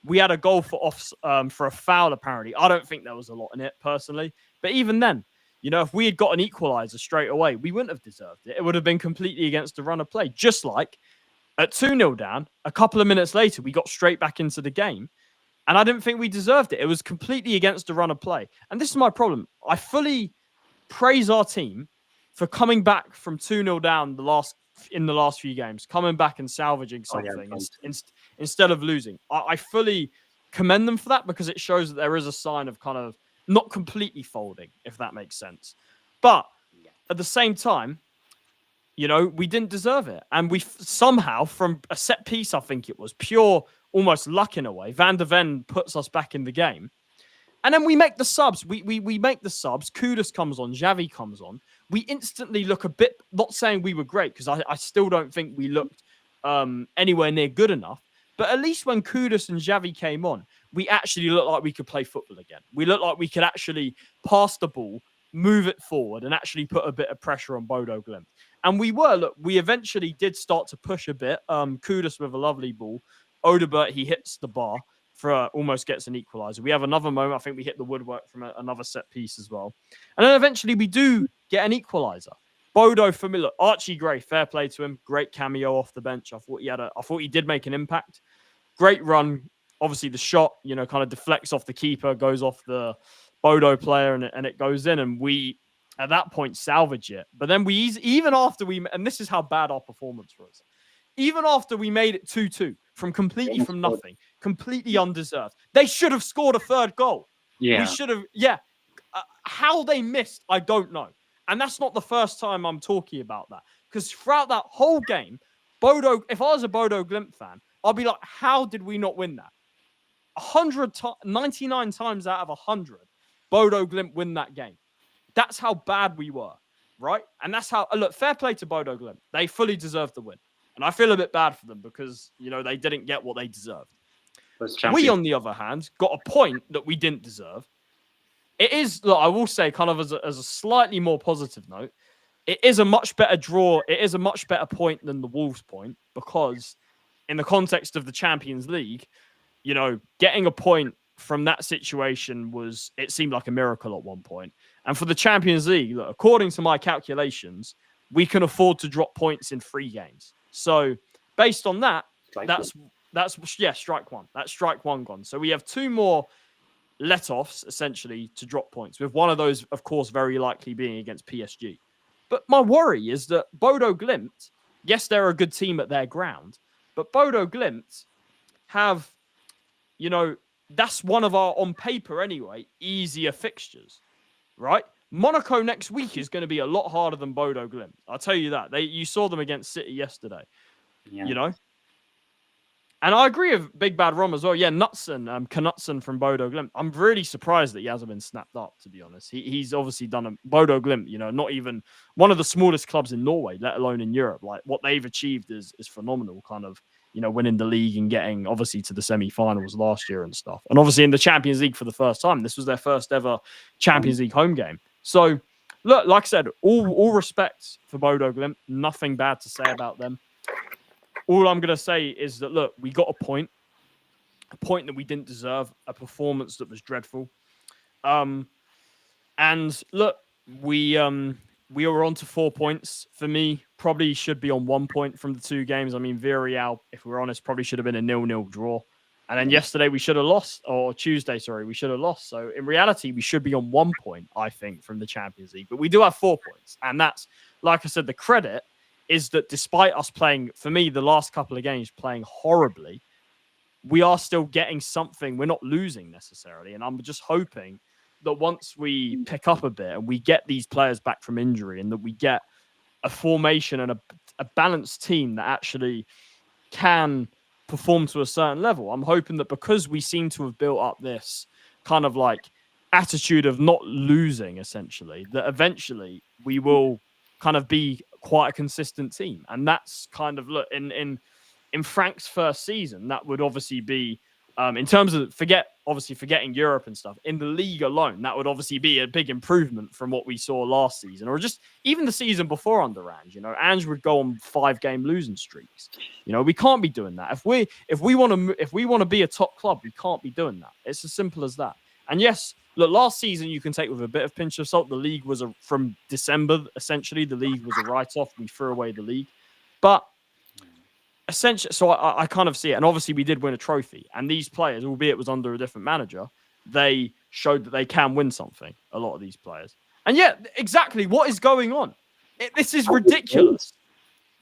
We had a goal for a foul, apparently. I don't think there was a lot in it, personally. But even then, you know, if we had got an equaliser straight away, we wouldn't have deserved it. It would have been completely against the run of play. Just like at 2-0 down, a couple of minutes later, we got straight back into the game. And I didn't think we deserved it. It was completely against the run of play. And this is my problem. I fully praise our team for coming back from 2-0 down in the last few games, coming back and salvaging something instead of losing. I fully commend them for that because it shows that there is a sign of kind of not completely folding, if that makes sense. But at the same time, you know, we didn't deserve it. And we somehow, from a set piece, I think it was pure, almost luck in a way, Van der Ven puts us back in the game. And then we make the subs. We make the subs. Kudus comes on. Xavi comes on. We instantly look a bit, not saying we were great, because I still don't think we looked anywhere near good enough. But at least when Kudus and Xavi came on, we actually looked like we could play football again. We looked like we could actually pass the ball, move it forward, and actually put a bit of pressure on Bodo Glimt. And we eventually did start to push a bit. Kudus with a lovely ball. Odebert, he hits the bar. Almost gets an equaliser. We have another moment. I think we hit the woodwork from another set piece as well. And then eventually we do get an equaliser. Bodo, for me, look, Archie Gray, fair play to him. Great cameo off the bench. I thought he did make an impact. Great run. Obviously the shot, you know, kind of deflects off the keeper, goes off the Bodo player, and it goes in. And we, at that point, salvage it. But then even after and this is how bad our performance was. Even after we made it 2-2 completely from nothing, completely undeserved. They should have scored a third goal. Yeah. We should have, how they missed, I don't know. And that's not the first time I'm talking about that. Because throughout that whole game, if I was a Bodo Glimt fan, I'd be like, how did we not win that? 99 times out of 100, Bodo Glimt win that game. That's how bad we were, right? And that's how, look, fair play to Bodo Glimt. They fully deserved the win. And I feel a bit bad for them because, you know, they didn't get what they deserved. We, on the other hand, got a point that we didn't deserve. It is, look, I will say, kind of as a slightly more positive note, it is a much better draw. It is a much better point than the Wolves point because in the context of the Champions League, you know, getting a point from that situation it seemed like a miracle at one point. And for the Champions League, look, according to my calculations, we can afford to drop points in 3 games. So based on that, strike one. That's strike one gone. So we have 2 more let-offs, essentially, to drop points, with one of those, of course, very likely being against PSG. But my worry is that Bodo Glimt, yes, they're a good team at their ground, but Bodo Glimt have, you know, that's one of our, on paper anyway, easier fixtures, right? Monaco next week is going to be a lot harder than Bodo Glimt. I'll tell you that. You saw them against City yesterday, you know? And I agree with Big Bad Rom as well. Yeah, Knutson from Bodo Glimt. I'm really surprised that he hasn't been snapped up, to be honest. He's obviously done Bodo Glimt, you know, not even one of the smallest clubs in Norway, let alone in Europe. Like, what they've achieved is phenomenal, kind of, you know, winning the league and getting, obviously, to the semi-finals last year and stuff. And obviously in the Champions League for the first time. This was their first ever Champions League home game. So, look, like I said, all respect for Bodo Glimt. Nothing bad to say about them. All I'm going to say is that, look, we got a point that we didn't deserve, a performance that was dreadful. And look, we were on to 4 points. For me, probably should be on 1 point from the 2 games. I mean, Villarreal, if we're honest, probably should have been a 0-0 draw. And then yesterday we should have lost, or Tuesday, sorry, we should have lost. So in reality, we should be on 1 point, I think, from the Champions League. But we do have 4 points. And that's, like I said, the credit is that despite us playing, for me, the last couple of games playing horribly, we are still getting something. We're not losing necessarily. And I'm just hoping that once we pick up a bit and we get these players back from injury and that we get a formation and a balanced team that actually can perform to a certain level, I'm hoping that because we seem to have built up this kind of like attitude of not losing, essentially, that eventually we will kind of be quite a consistent team. And that's kind of, look, in Frank's first season, that would obviously be in terms of forgetting Europe and stuff, in the league alone, that would obviously be a big improvement from what we saw last season, or just even the season before under Ange. Ange would go on 5-game losing streaks. We can't be doing that. If we want to be a top club, we can't be doing that. It's as simple as that. And yes, look, last season you can take with a bit of pinch of salt. The league was from December, essentially. The league was a write-off. We threw away the league, but essentially, so I kind of see it. And obviously we did win a trophy, and these players, albeit it was under a different manager, they showed that they can win something, a lot of these players. And yet, exactly, what is going on? This is ridiculous.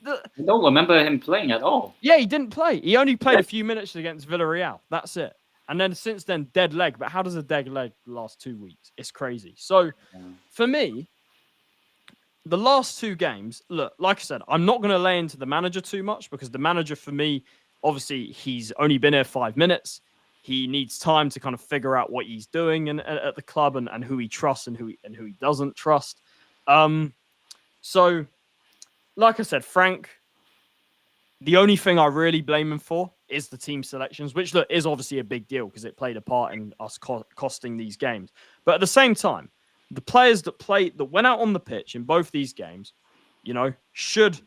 I don't remember him playing at all. Yeah, he didn't play. He only played a few minutes against Villarreal. That's it. And then since then, dead leg. But how does a dead leg last 2 weeks? It's crazy. So for me, the last 2 games, look, like I said, I'm not going to lay into the manager too much, because the manager, for me, obviously, he's only been here 5 minutes. He needs time to kind of figure out what he's doing at the club and who he trusts and who he doesn't trust. So, like I said, Frank, the only thing I really blame him for is the team selections, which, look, is obviously a big deal because it played a part in us costing these games. But at the same time, the players that went out on the pitch in both these games, should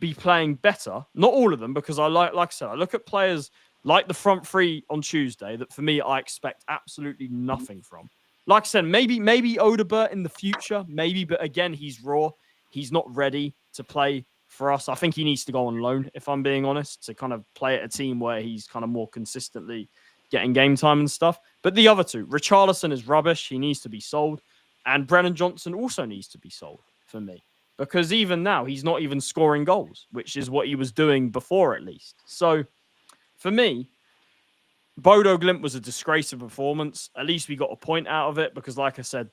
be playing better. Not all of them, because like I said, I look at players like the front three on Tuesday that, for me, I expect absolutely nothing from. Like I said, maybe Odebert in the future, maybe, but again, he's raw. He's not ready to play for us. I think he needs to go on loan, if I'm being honest, to kind of play at a team where he's kind of more consistently getting game time and stuff. But the other two, Richarlison is rubbish. He needs to be sold. And Brennan Johnson also needs to be sold for me, because even now he's not even scoring goals, which is what he was doing before, at least. So for me, Bodo Glimt was a disgrace of performance. At least we got a point out of it, because like I said,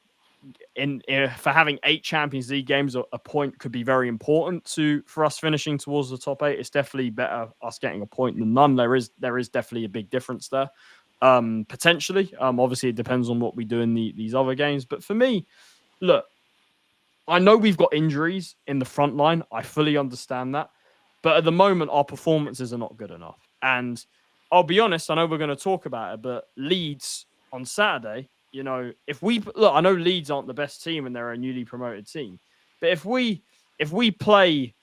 for having 8 Champions League games, a point could be very important for us finishing towards the top 8. It's definitely better us getting a point than none. There is definitely a big difference there. Potentially. Obviously, it depends on what we do in these other games. But for me, look, I know we've got injuries in the front line. I fully understand that. But at the moment, our performances are not good enough. And I'll be honest, I know we're going to talk about it, but Leeds on Saturday, I know Leeds aren't the best team and they're a newly promoted team. But if we play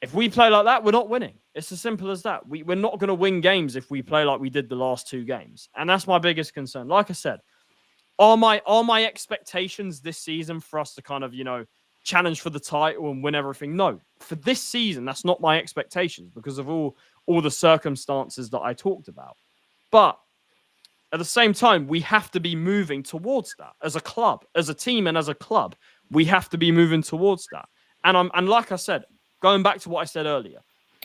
like that, we're not winning. It's as simple as that. We're not going to win games if we play like we did the last 2 games. And that's my biggest concern. Like I said, are my expectations this season for us to kind of, challenge for the title and win everything? No. For this season, that's not my expectations because of all the circumstances that I talked about. But at the same time, we have to be moving towards that as a club, as a team, and as a club. We have to be moving towards that. And like I said, going back to what I said earlier,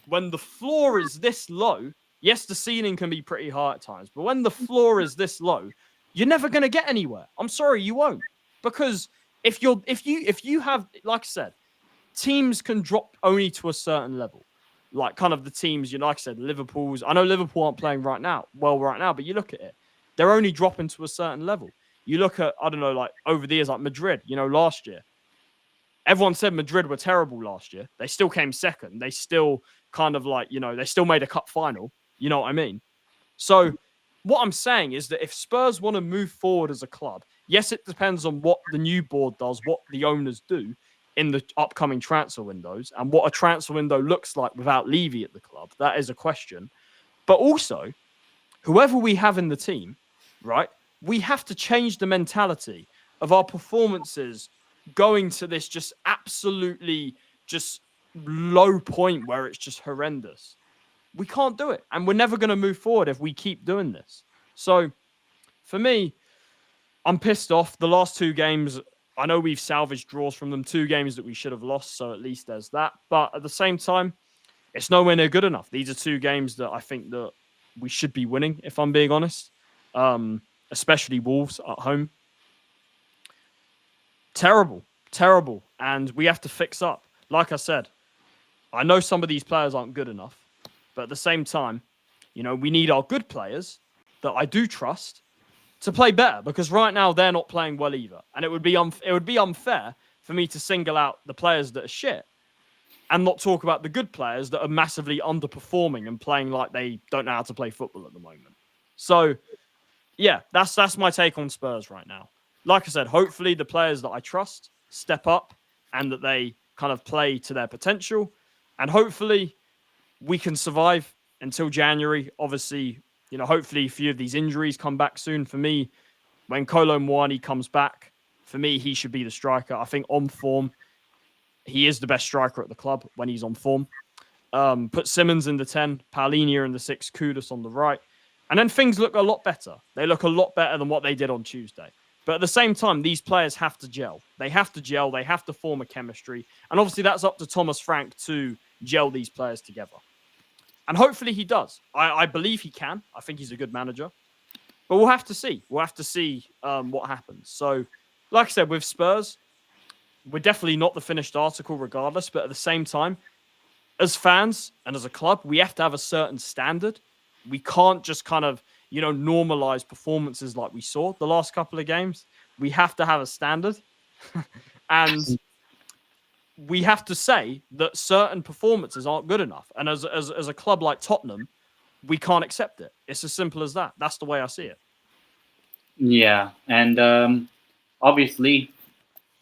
when the floor is this low, yes, the ceiling can be pretty high at times, but when the floor is this low, you're never going to get anywhere. I'm sorry, you won't, because if you have, like I said, teams can drop only to a certain level. Like kind of the teams, like I said, Liverpool's. I know Liverpool aren't playing right now, but you look at it, they're only dropping to a certain level. You look at, I don't know, like over the years, like Madrid, last year. Everyone said Madrid were terrible last year. They still came second. They still kind of like, they still made a cup final. You know what I mean? So what I'm saying is that if Spurs want to move forward as a club, yes, it depends on what the new board does, what the owners do in the upcoming transfer windows, and what a transfer window looks like without Levy at the club. That is a question. But also, whoever we have in the team, right, we have to change the mentality of our performances going to this just absolutely just low point where it's just horrendous. We can't do it. And we're never going to move forward if we keep doing this. So for me, I'm pissed off. The last 2 games, I know we've salvaged draws from them, 2 games that we should have lost. So at least there's that. But at the same time, it's nowhere near good enough. These are 2 games that I think that we should be winning, if I'm being honest. Especially Wolves at home. Terrible. And we have to fix up. Like I said, I know some of these players aren't good enough, but at the same time, we need our good players that I do trust to play better, because right now they're not playing well either. And it would be unfair for me to single out the players that are shit and not talk about the good players that are massively underperforming and playing like they don't know how to play football at the moment. So, yeah, that's my take on Spurs right now. Like I said, hopefully the players that I trust step up and that they kind of play to their potential. And hopefully we can survive until January. Obviously, hopefully a few of these injuries come back soon. For me, when Kolo Muani comes back, for me, he should be the striker. I think on form, he is the best striker at the club when he's on form. Put Simmons in the 10, Paulinho in the 6, Kudus on the right. And then things look a lot better. They look a lot better than what they did on Tuesday. But at the same time, these players have to gel. They have to gel. They have to form a chemistry. And obviously, that's up to Thomas Frank to gel these players together. And hopefully he does. I believe he can. I think he's a good manager. But we'll have to see. We'll have to see what happens. So, like I said, with Spurs, we're definitely not the finished article regardless. But at the same time, as fans and as a club, we have to have a certain standard. We can't just kind of, normalize performances like we saw the last couple of games. We have to have a standard. And we have to say that certain performances aren't good enough. And as a club like Tottenham, we can't accept it. It's as simple as that. That's the way I see it. Yeah. And obviously,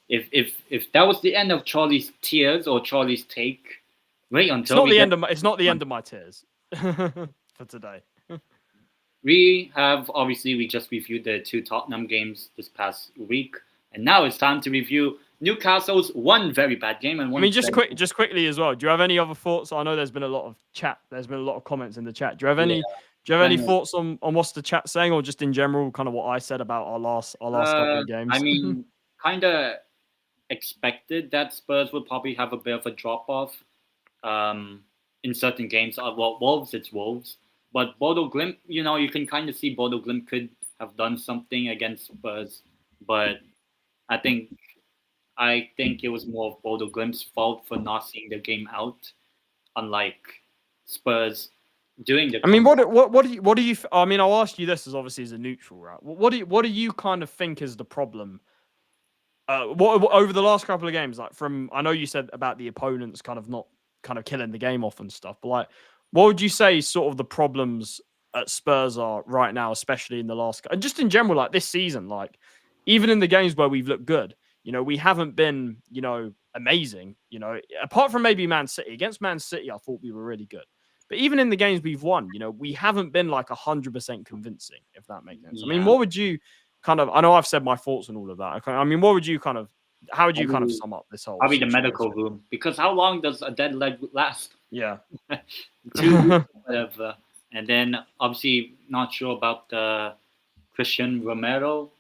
if that was the end of Charlie's tears or Charlie's take, wait until it's not the end of my tears for today. We just reviewed the 2 Tottenham games this past week, and now it's time to review Newcastle's one very bad game and one. Just quickly as well. Do you have any other thoughts? I know there's been a lot of chat. There's been a lot of comments in the chat. Do you have any? Do you have any thoughts on what's the chat saying, or just in general, kind of what I said about our last couple of games? I mean, kind of expected that Spurs would probably have a bit of a drop off in certain games. Well, Wolves, it's Wolves. But Bodo Glimt, you can kind of see Bodo Glimt could have done something against Spurs. But I think it was more of Bodo Glimt's fault for not seeing the game out, unlike Spurs doing the. I mean, what do you? I mean, I'll ask you this as obviously as a neutral, right? What do you kind of think is the problem? What over the last couple of games, like I know you said about the opponents kind of not kind of killing the game off and stuff, but like. What would you say sort of the problems at Spurs are right now, especially in the last, and just in general, like this season, like even in the games where we've looked good, we haven't been, amazing, apart from maybe Man City. Against Man City, I thought we were really good. But even in the games we've won, we haven't been like 100% convincing, if that makes sense. Yeah. I mean, what would you kind of, I know I've said my thoughts on all of that. I mean, what would you kind of, how would you kind of sum up this whole Probably the medical room, because how long does a dead leg last? Yeah. 2 weeks, whatever. And then obviously not sure about Christian Romero.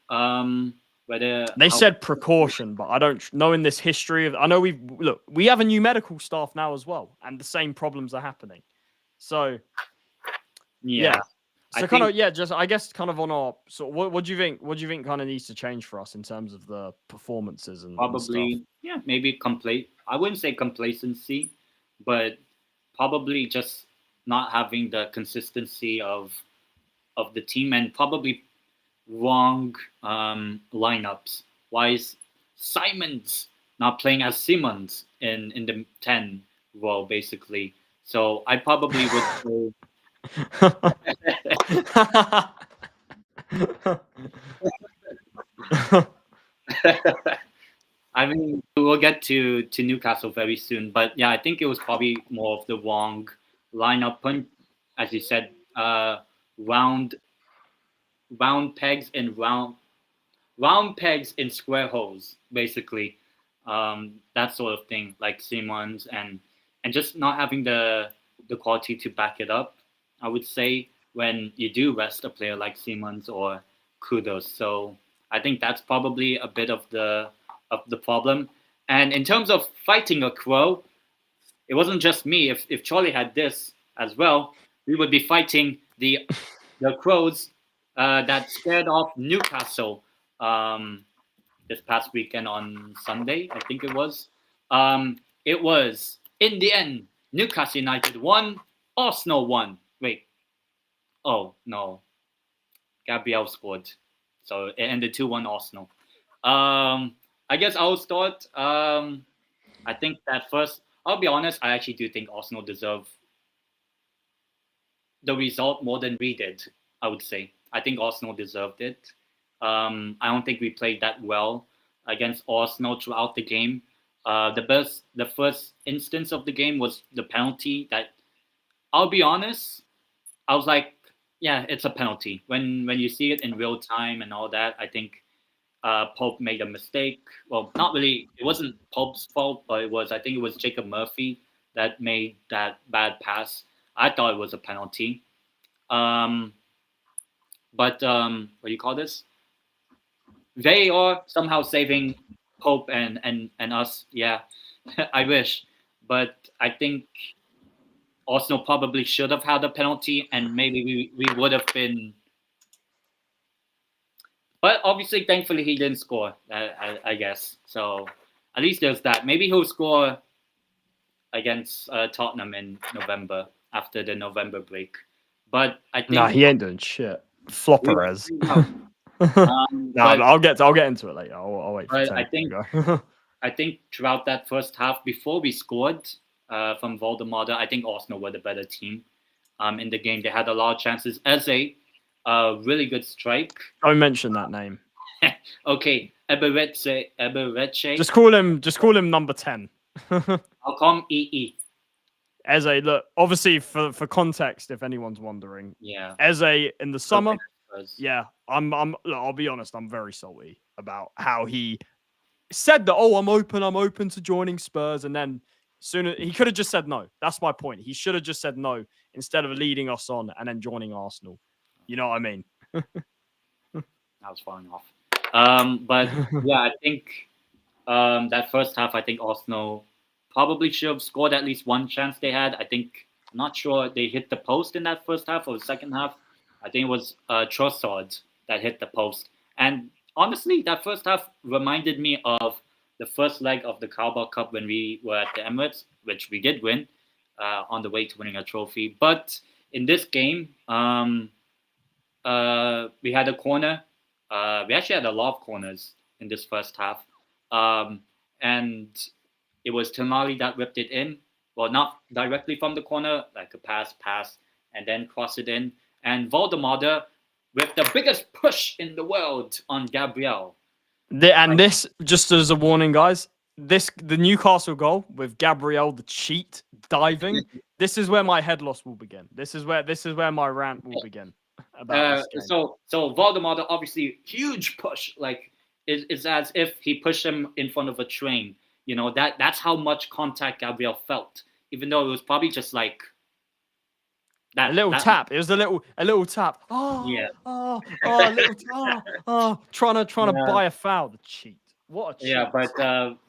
Whether they said precaution, but I don't know in this history of. I know we have a new medical staff now as well, and the same problems are happening. So yeah. So I guess kind of on our. So what do you think? What do you think kind of needs to change for us in terms of the performances and probably and maybe I wouldn't say complacency, but probably just not having the consistency of the team, and probably wrong lineups. Why is Simons not playing as Simmons in the 10 role, basically? So I probably would say I mean, we'll get to Newcastle very soon, but yeah, I think it was probably more of the wrong lineup. As you said, round pegs in round pegs in square holes, basically. That sort of thing, like Simmons, and just not having the quality to back it up, I would say, when you do rest a player like Simmons or Kudus. So I think that's probably a bit of the problem. And in terms of fighting a crow, it wasn't just me. If Charlie had this as well, we would be fighting the crows that scared off Newcastle this past weekend on Sunday, I think it was. It was in the end, Newcastle United won, Arsenal won. Wait, oh no, Gabriel scored, so it ended 2-1 Arsenal. I guess I'll start. I think that first, I'll be honest, I actually do think Arsenal deserve the result more than we did, I would say. I think Arsenal deserved it. I don't think we played that well against Arsenal throughout the game. The first instance of the game was the penalty that, I'll be honest, I was like, yeah, it's a penalty. When you see it in real time and all that, I think Pope made a mistake. Well, not really. It wasn't Pope's fault, but I think it was Jacob Murphy that made that bad pass. I thought it was a penalty. But what do you call this? They are somehow saving Pope and us. Yeah, I wish. But I think Arsenal probably should have had a penalty, and maybe we would have been. But obviously, thankfully, he didn't score, I guess. So at least there's that. Maybe he'll score against Tottenham in November, after the November break. But I think... Nah, he ain't doing shit. Flopperez. But I'll get into it later. I'll wait for I think throughout that first half, before we scored from Voldemort, I think Arsenal were the better team in the game. They had a lot of chances. Eze, really good strike. Don't mention that name. Okay, Ebereche. Just call him number 10. I'll call him EE. Eze, look, obviously for context, if anyone's wondering, yeah, Eze in the summer, yeah, look, I'll be honest, I'm very salty about how he said that. Oh, I'm open to joining Spurs, and then he could have just said no. That's my point. He should have just said no instead of leading us on and then joining Arsenal. You know what I mean? That was far enough. But yeah, I think that first half, I think Arsenal probably should have scored at least one chance they had. I'm not sure they hit the post in that first half or the second half. I think it was Trossard that hit the post. And honestly, that first half reminded me of the first leg of the Carabao Cup when we were at the Emirates, which we did win on the way to winning a trophy. But in this game, we had a corner. We actually had a lot of corners in this first half. And it was Tamari that whipped it in. Well, not directly from the corner, like a pass, and then cross it in. And Voldemort with the biggest push in the world on Gabriel. This, just as a warning, guys, the Newcastle goal with Gabriel, the cheat, diving, this is where my head loss will begin. This is where my rant will begin. About this game. So Voldemort, obviously, huge push. Like, it's as if he pushed him in front of a train. You know, that's how much contact Gabriel felt, even though it was probably just like that. A little tap. It was a little tap. Oh, yeah. Oh, a little trying to buy a foul. The cheat. What a cheat. Yeah, but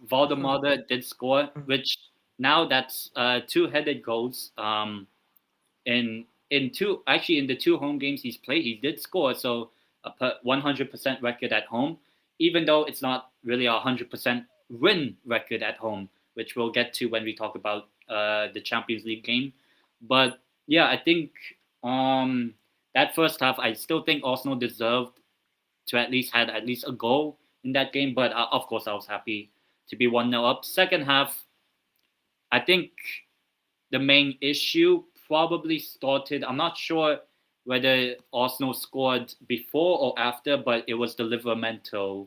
Voldemort did score, which now that's 2-headed goals. In the 2 home games he's played, he did score. So a 100% record at home, even though it's not really a 100% win record at home, which we'll get to when we talk about the Champions League game. But yeah, I think that first half, I still think Arsenal deserved to at least a goal in that game. But of course, I was happy to be 1-0 up. Second half, I think the main issue probably started. I'm not sure whether Arsenal scored before or after, but it was the Livramento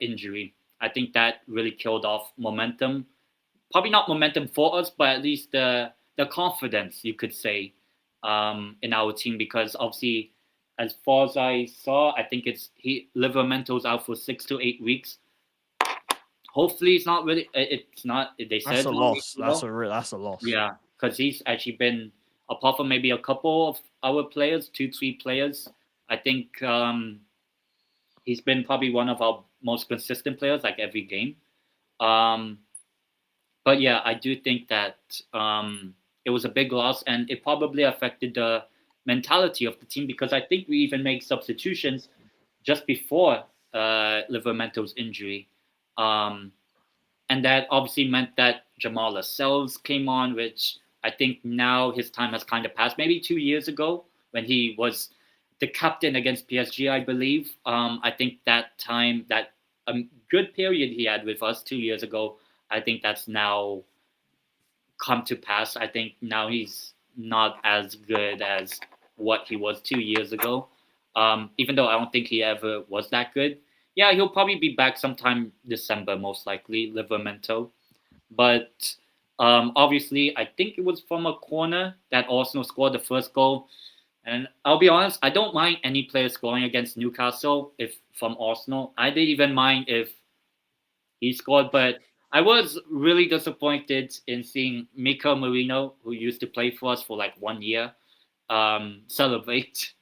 injury. I think that really killed off momentum. Probably not momentum for us, but at least the confidence, you could say, in our team. Because obviously, as far as I saw, I think Livramento's out for 6 to 8 weeks. Hopefully, it's not really. It's not. They said that's a loss. That's a loss. Yeah, because he's actually been, apart from maybe a couple of our players, 2-3 players, I think he's been probably one of our most consistent players, like every game. But yeah, I do think that it was a big loss, and it probably affected the mentality of the team, because I think we even made substitutions just before Livermento's injury. And that obviously meant that Jamal Lascelles came on, which I think now his time has kind of passed. Maybe 2 years ago when he was the captain against PSG, I believe. I think that time, that good period he had with us 2 years ago, I think that's now come to pass. I think now he's not as good as what he was 2 years ago. Even though I don't think he ever was that good. Yeah, he'll probably be back sometime December, most likely, Livermento. But obviously, I think it was from a corner that Arsenal scored the first goal. And I'll be honest, I don't mind any player scoring against Newcastle if from Arsenal. I didn't even mind if he scored, but I was really disappointed in seeing Mikel Merino, who used to play for us for like 1 year, celebrate,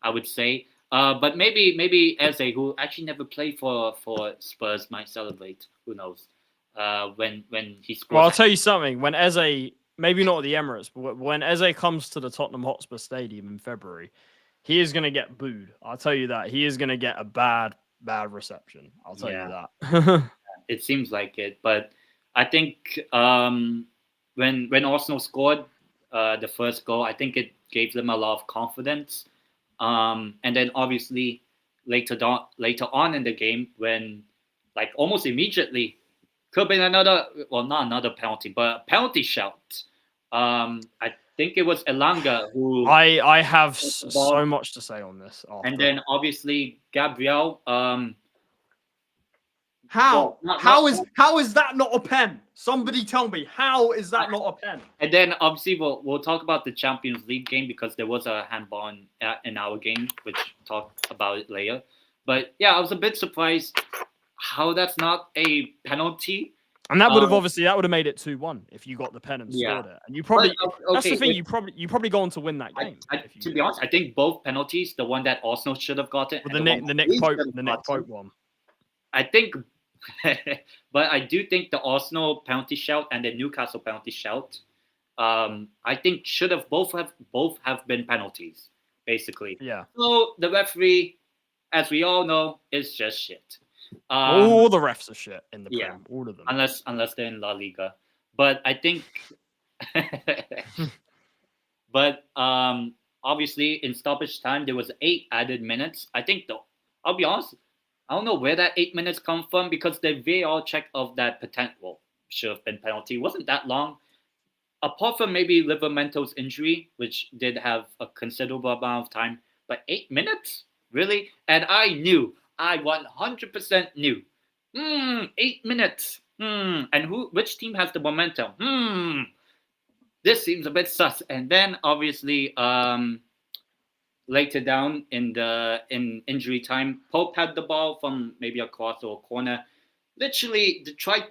I would say. But maybe Eze, who actually never played for Spurs, might celebrate. Who knows? When he scores. Well, I'll tell you something. When Eze, maybe not at the Emirates, but when Eze comes to the Tottenham Hotspur Stadium in February, he is going to get booed. I'll tell you that. He is going to get a bad reception. I'll tell you that. It seems like it, but I think when Arsenal scored the first goal, I think it gave them a lot of confidence. And then obviously later on in the game, when like almost immediately could have been not another penalty, but a penalty shout. I think it was Elanga who. I have so much to say on this. After. And then obviously Gabriel. How is that not a pen? Somebody tell me, how is that not a pen? And then obviously we'll talk about the Champions League game because there was a handball in our game, which talk about it later. But yeah, I was a bit surprised how that's not a penalty. And that would have made it 2-1 if you got the pen and scored it. And you probably that's the thing, you probably go on to win that game. To be honest, I think both penalties, the one that Arsenal should have gotten, the Nick Pope one. I think. But I do think the Arsenal penalty shout and the Newcastle penalty shout, I think should have both have been penalties, basically. Yeah. So the referee, as we all know, is just shit. All the refs are shit in the Prem, all of them. Unless they're in La Liga. But I think, but obviously in stoppage time there was 8 added minutes. I think I'll be honest. I don't know where that 8 minutes come from because the VAR check of that should have been penalty. It wasn't that long. Apart from maybe Livermento's injury, which did have a considerable amount of time. But 8 minutes? Really? And I 100% knew. 8 minutes. And which team has the momentum? This seems a bit sus. And then obviously later down in injury time, Pope had the ball from maybe a cross or a corner. Literally,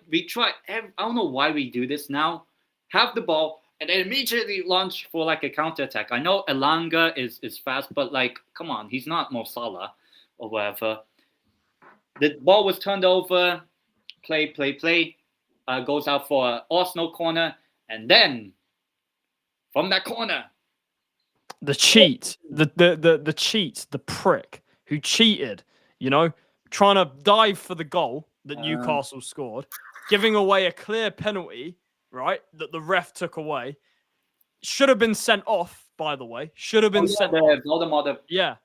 we try. I don't know why we do this now. Have the ball and then immediately launch for like a counter attack. I know Elanga is fast, but like, come on, he's not Mo Salah or whatever. The ball was turned over. Play. Goes out for an Arsenal corner, and then from that corner. The cheat, the cheat, the prick who cheated, trying to dive for the goal that Newcastle scored, giving away a clear penalty, right, that the ref took away. Should have been sent off, by the way. Should have been sent off. Yeah.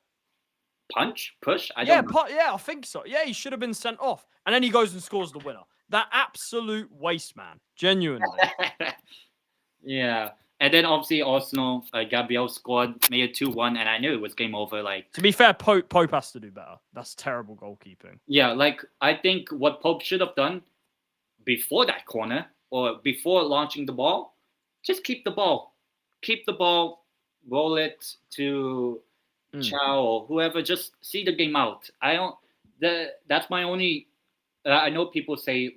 Push? I think so. Yeah, he should have been sent off. And then he goes and scores the winner. That absolute waste, man. Genuinely. Yeah. And then obviously Arsenal, Gabriel scored, made it 2-1, and I knew it was game over. Like, to be fair, Pope has to do better. That's terrible goalkeeping. Yeah, like I think what Pope should have done before that corner or before launching the ball, just keep the ball, roll it to Chow or whoever. Just see the game out. That's my only. I know people say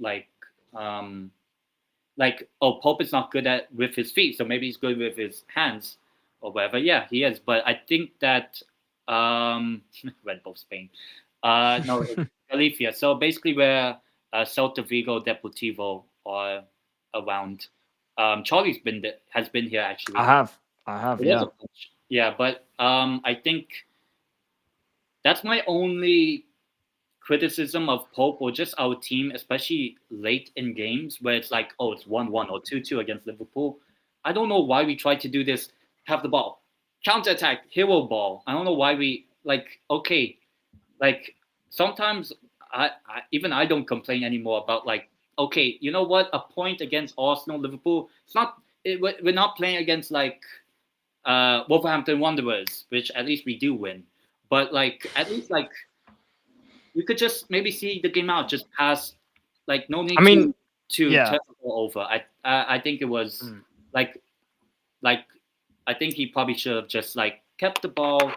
Pope is not good with his feet, so maybe he's good with his hands or whatever. Yeah, he is. But I think that Red Bull Spain. No, it's Galicia. So basically where Celta Vigo, Deportivo are around. Charlie's has been here actually. I have, yeah. Yeah, but I think that's my only criticism of Pope or just our team, especially late in games where it's like, oh, it's 1-1 or 2-2 against Liverpool. I don't know why we try to do this, have the ball, counter attack, hero ball. I don't know why we okay, like sometimes even I don't complain anymore about like, okay, you know what, a point against Arsenal, Liverpool, it's not we're not playing against like Wolverhampton Wanderers, which at least we do win. But like at least like you could just maybe see the game out, just pass, like no need to yeah. turn the ball over. I think it was like I think he probably should have just like kept the ball,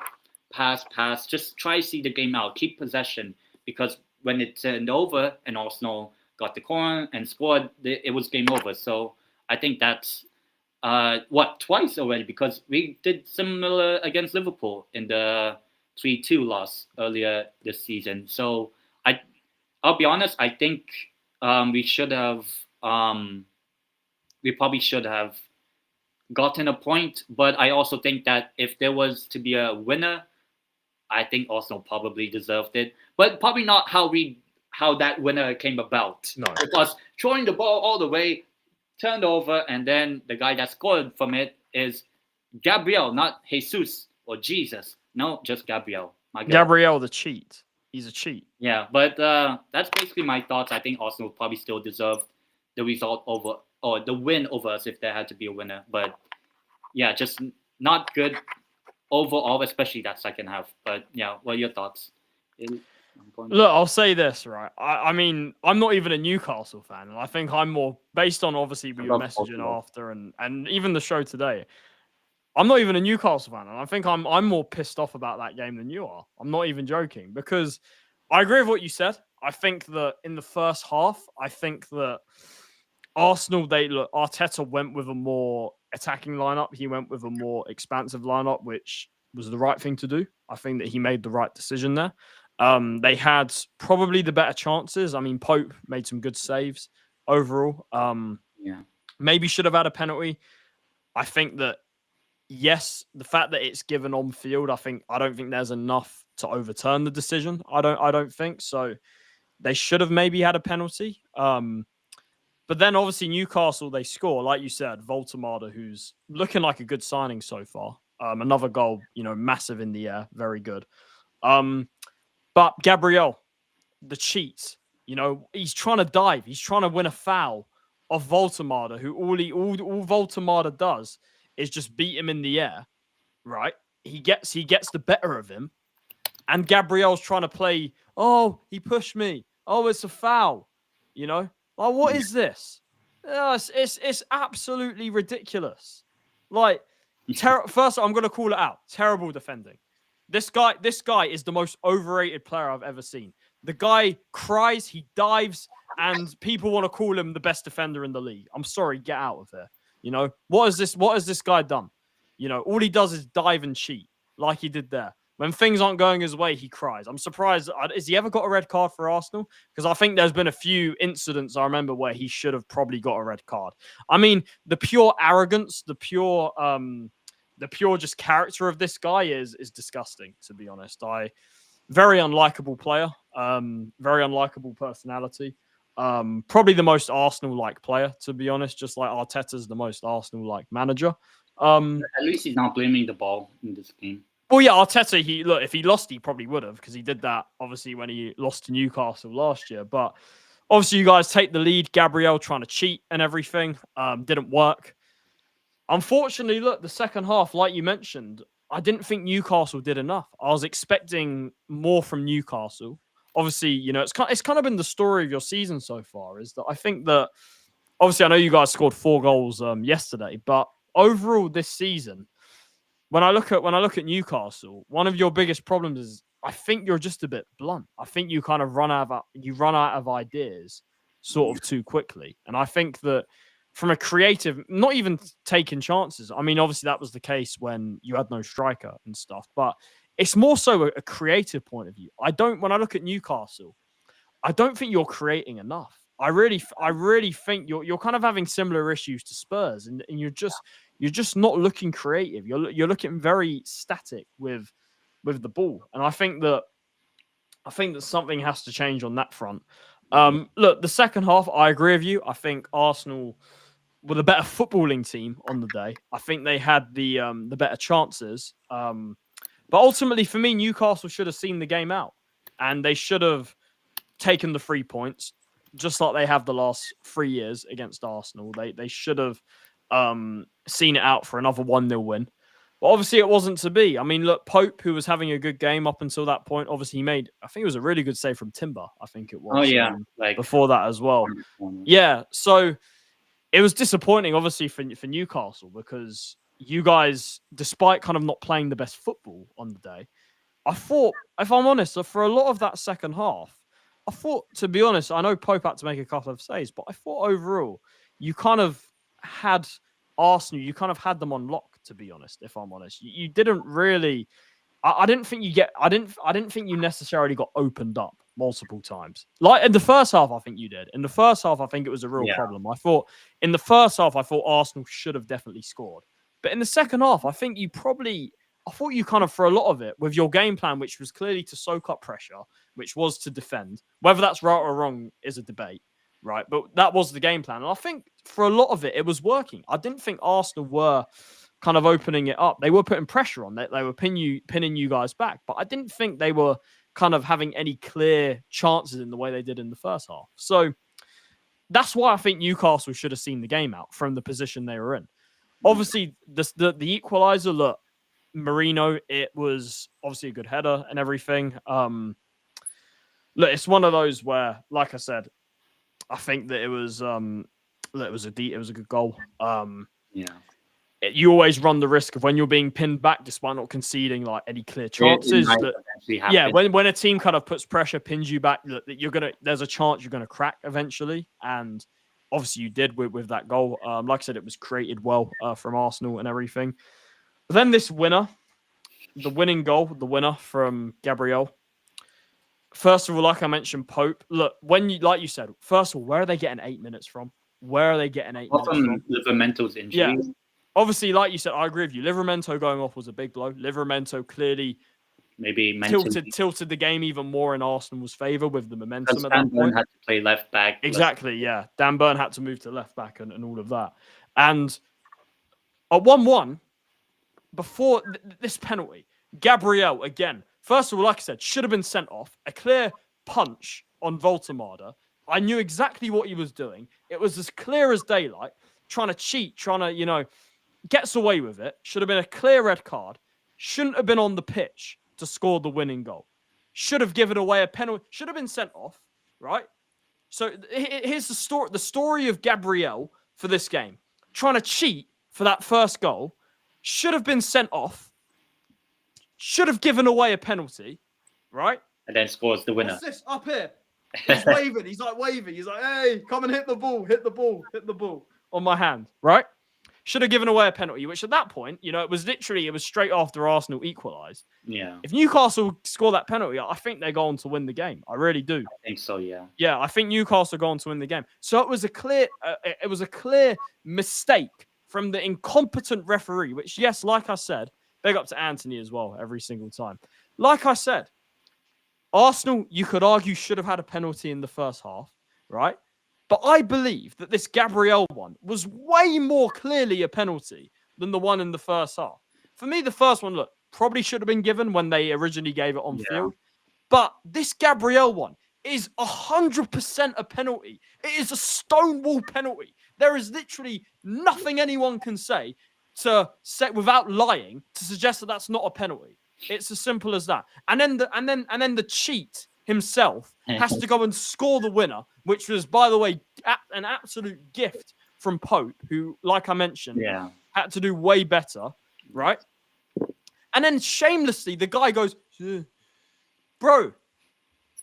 pass, just try to see the game out, keep possession, because when it turned over and Arsenal got the corner and scored, it was game over. So I think that's twice already, because we did similar against Liverpool in the 3-2 loss earlier this season. So I'll be honest, I think we should have we probably should have gotten a point, but I also think that if there was to be a winner, I think Arsenal probably deserved it, but probably not how that winner came about. No, because throwing the ball all the way, turned over, and then the guy that scored from it is Gabriel, not Jesus or Jesus. No, just Gabriel. Gabriel the cheat. He's a cheat. Yeah, but that's basically my thoughts. I think Arsenal probably still deserved the result over, or the win over us if there had to be a winner. But yeah, just not good overall, especially that second half. But yeah, what are your thoughts? Look, I'll say this, right? I mean, I'm not even a Newcastle fan, and I think I'm more based on obviously we were messaging after and even the show today. I'm not even a Newcastle fan, and I think I'm more pissed off about that game than you are. I'm not even joking, because I agree with what you said. I think that in the first half, I think that Arsenal, Arteta went with a more attacking lineup. He went with a more expansive lineup, which was the right thing to do. I think that he made the right decision there. They had probably the better chances. I mean, Pope made some good saves overall. Maybe should have had a penalty. I think that, yes, the fact that it's given on field, I don't think there's enough to overturn the decision. I don't think so. They should have maybe had a penalty. But then obviously Newcastle, they score, like you said, Voltemada, who's looking like a good signing so far. Another goal, massive in the air, very good. But Gabriel, the cheat, he's trying to dive, he's trying to win a foul of Voltemada, who all Voltemada does is just beat him in the air, right? He gets the better of him, and Gabriel's trying to play, oh, he pushed me, oh, it's a foul, like, what is this? It's absolutely ridiculous. Like, first, I'm going to call it out. Terrible defending. This guy is the most overrated player I've ever seen. The guy cries, he dives, and people want to call him the best defender in the league. I'm sorry, get out of here. What has this guy done? All he does is dive and cheat, like he did there. When things aren't going his way, he cries. I'm surprised. Has he ever got a red card for Arsenal? Because I think there's been a few incidents I remember where he should have probably got a red card. I mean, the pure arrogance, the pure just character of this guy is disgusting, to be honest. Very unlikable player, very unlikable personality. Probably the most Arsenal-like player, to be honest, just like Arteta's the most Arsenal-like manager. At least he's not blaming the ball in this game. Well, yeah, Arteta, if he lost, he probably would have, because he did that, obviously, when he lost to Newcastle last year. But obviously, you guys take the lead. Gabriel trying to cheat and everything didn't work. Unfortunately, look, the second half, like you mentioned, I didn't think Newcastle did enough. I was expecting more from Newcastle. Obviously, it's kind of been the story of your season so far, is that I think that, obviously, I know you guys scored 4 goals yesterday, but overall this season, when I look at Newcastle, one of your biggest problems is I think you're just a bit blunt. I think you kind of run out of ideas sort of too quickly. And I think that from a creative, not even taking chances. I mean, obviously that was the case when you had no striker and stuff, but it's more so a creative point of view. When I look at Newcastle, I don't think you're creating enough. I really think you're kind of having similar issues to Spurs, and you're just not looking creative. You're looking very static with the ball, and I think that I think that something has to change on that front. Look, the second half, I agree with you. I think Arsenal were the better footballing team on the day. I think they had the better chances. But ultimately, for me, Newcastle should have seen the game out, and they should have taken the 3 points, just like they have the last 3 years against Arsenal. They should have seen it out for another 1-0 win. But obviously, it wasn't to be. I mean, look, Pope, who was having a good game up until that point, obviously he made, I think it was a really good save from Timber, I think it was. Oh, yeah. Like before that as well. Yeah, so it was disappointing, obviously, for Newcastle, because you guys, despite kind of not playing the best football on the day, I thought, if I'm honest, for a lot of that second half, I thought, to be honest, I know Pope had to make a couple of saves, but I thought overall, you kind of had Arsenal, you kind of had them on lock, to be honest, if I'm honest. You didn't really, I didn't think I didn't think you necessarily got opened up multiple times. Like in the first half, I think you did. In the first half, I think it was a real problem. I thought in the first half, I thought Arsenal should have definitely scored. But in the second half, I think I thought you kind of, for a lot of it, with your game plan, which was clearly to soak up pressure, which was to defend. Whether that's right or wrong is a debate, right? But that was the game plan. And I think for a lot of it, it was working. I didn't think Arsenal were kind of opening it up. They were putting pressure on it. They were pinning you guys back. But I didn't think they were kind of having any clear chances in the way they did in the first half. So that's why I think Newcastle should have seen the game out from the position they were in. Obviously, the equaliser, look, Marino, it was obviously a good header and everything. Look, it's one of those where, like I said, I think that it was a good goal. You always run the risk of when you're being pinned back, despite not conceding like any clear chances. When a team kind of puts pressure, pins you back, there's a chance you're gonna crack eventually, and obviously you did with that goal. Like I said, it was created well from Arsenal and everything. But then this winner, the winning goal, the winner from Gabriel. First of all, like I mentioned, Pope. Look, like you said, first of all, where are they getting 8 minutes from? Where are they getting 8 minutes from? Livermento's injury. Yeah. Obviously, like you said, I agree with you. Livermento going off was a big blow. Livermento clearly maybe tilted the game even more in Arsenal's favour with the momentum at that Dan point. Burn had to play left back. Exactly, yeah. Dan Burn had to move to left back and all of that. And at 1-1, before this penalty, Gabriel, again, first of all, like I said, should have been sent off. A clear punch on Voltemada. I knew exactly what he was doing. It was as clear as daylight. Trying to cheat, gets away with it. Should have been a clear red card. Shouldn't have been on the pitch to score the winning goal. Should have given away a penalty. Should have been sent off, right? So here's the story. The story of Gabriel for this game. Trying to cheat for that first goal. Should have been sent off. Should have given away a penalty, right? And then scores the winner. What's this? Up here. He's waving. He's like waving. He's like, hey, come and hit the ball. Hit the ball. Hit the ball. On my hand, right? Should have given away a penalty, which at that point, it was straight after Arsenal equalised. Yeah. If Newcastle score that penalty, I think they go on to win the game. I really do. I think so, yeah. Yeah, I think Newcastle go on to win the game. So it was a clear mistake from the incompetent referee, which, yes, like I said, big up to Anthony as well every single time. Like I said, Arsenal, you could argue, should have had a penalty in the first half, right? But I believe that this Gabriel one was way more clearly a penalty than the one in the first half. For me, the first one, look, probably should have been given when they originally gave it on field. But this Gabriel one is 100% a penalty. It is a stonewall penalty. There is literally nothing anyone can say without lying to suggest that that's not a penalty. It's as simple as that. And then the cheat himself has to go and score the winner, which was, by the way, an absolute gift from Pope, who, like I mentioned, had to do way better, right? And then shamelessly, the guy goes, bro,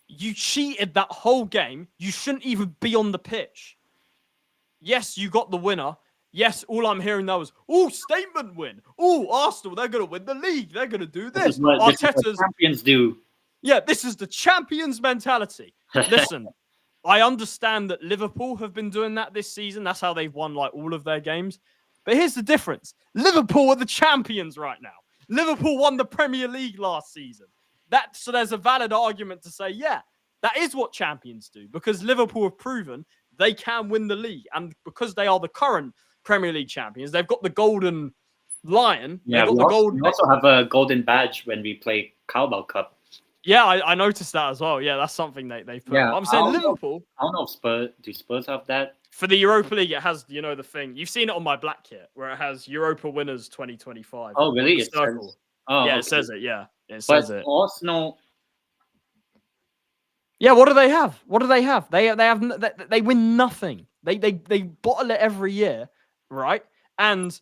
you cheated that whole game. You shouldn't even be on the pitch. Yes, you got the winner. Yes, all I'm hearing now is, statement win. Arsenal, they're going to win the league. They're going to do this. This is what champions do. Yeah, this is the champions mentality. Listen, I understand that Liverpool have been doing that this season. That's how they've won all of their games. But here's the difference. Liverpool are the champions right now. Liverpool won the Premier League last season. So there's a valid argument to say, yeah, that is what champions do, because Liverpool have proven they can win the league, and because they are the current Premier League champions, they've got the golden lion. Yeah, they've got we also have a golden badge when we play Carabao Cup. Yeah, I noticed that as well. Yeah, that's something they put. Yeah, I'm saying Liverpool. I don't know if do Spurs have that? For the Europa League, it has, the thing. You've seen it on my black kit where it has Europa winners 2025. Oh, really? It says, it says it. Yeah, it says it. Arsenal. Yeah, what do they have? They win nothing. They bottle it every year, right? And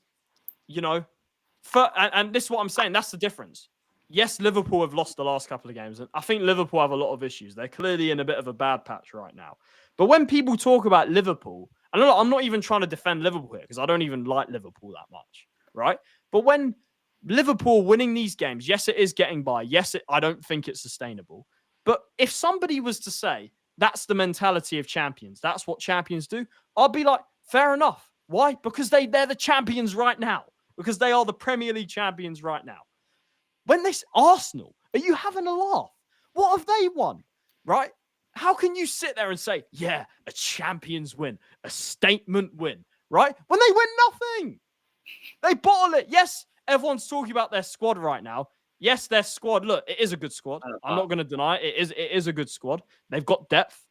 and this is what I'm saying. That's the difference. Yes, Liverpool have lost the last couple of games, and I think Liverpool have a lot of issues. They're clearly in a bit of a bad patch right now. But when people talk about Liverpool, and I'm not even trying to defend Liverpool here because I don't even like Liverpool that much, right? But when Liverpool winning these games, yes, it is getting by. Yes, I don't think it's sustainable. But if somebody was to say that's the mentality of champions, that's what champions do, I'd be like, fair enough. Why? Because they're the champions right now. Because they are the Premier League champions right now. When this Arsenal, are you having a laugh? What have they won? Right? How can you sit there and say, yeah, a champions win, a statement win, right? When they win nothing. They bottle it. Yes, everyone's talking about their squad right now. Yes, their squad, look, it is a good squad. I'm not going to deny it. It is a good squad. They've got depth.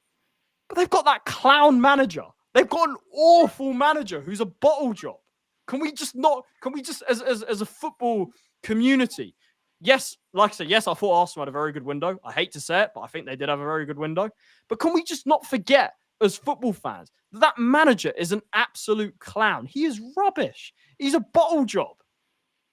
But they've got that clown manager. They've got an awful manager who's a bottle job. Can we just, as a football community, yes, like I said, yes, I thought Arsenal had a very good window. I hate to say it, but I think they did have a very good window. But can we just not forget, as football fans, that manager is an absolute clown? He is rubbish. He's a bottle job.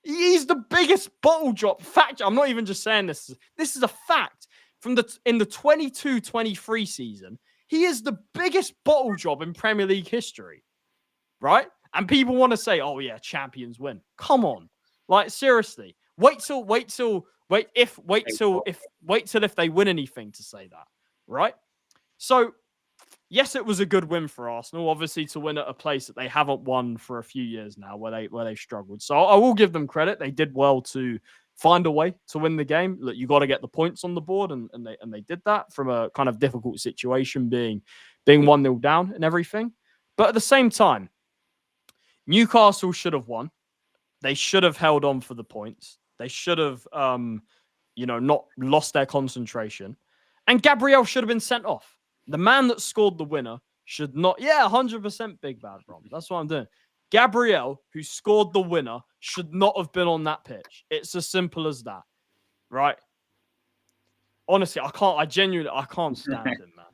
He's the biggest bottle job. Fact, I'm not even just saying this. This is a fact. In the 22-23 season, he is the biggest bottle job in Premier League history. Right? And people want to say, oh yeah, champions win. Come on. Like, seriously. Wait till if they win anything to say that, right? So, yes, it was a good win for Arsenal, obviously, to win at a place that they haven't won for a few years now, where they struggled. So I will give them credit; they did well to find a way to win the game. Look, you got to get the points on the board, and they did that from a kind of difficult situation, being 1-0 down and everything. But at the same time, Newcastle should have won. They should have held on for the points. They should have, not lost their concentration. And Gabriel should have been sent off. The man that scored the winner should not. Yeah, 100% big bad, bro. That's what I'm doing. Gabriel, who scored the winner, should not have been on that pitch. It's as simple as that, right? Honestly, I genuinely can't stand him, man.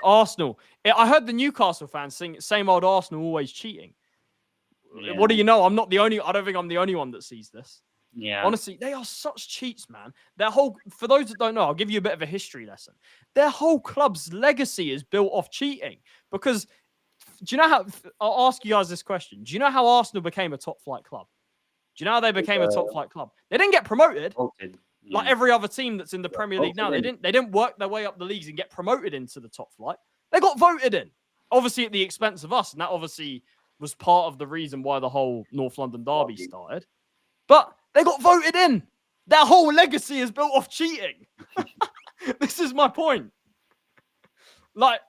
Arsenal. I heard the Newcastle fans sing, same old Arsenal always cheating. Yeah. What do you know? I don't think I'm the only one that sees this. Yeah. Honestly, they are such cheats, man. For those that don't know, I'll give you a bit of a history lesson. Their whole club's legacy is built off cheating. Because, do you know how, I'll ask you guys this question. Do you know how Arsenal became a top flight club? Do you know how they became a top flight club? They didn't get promoted. Like every other team that's in the Premier League now. They didn't work their way up the leagues and get promoted into the top flight. They got voted in. Obviously at the expense of us. And that obviously was part of the reason why the whole North London derby started. But they got voted in. Their whole legacy is built off cheating. This is my point. Like,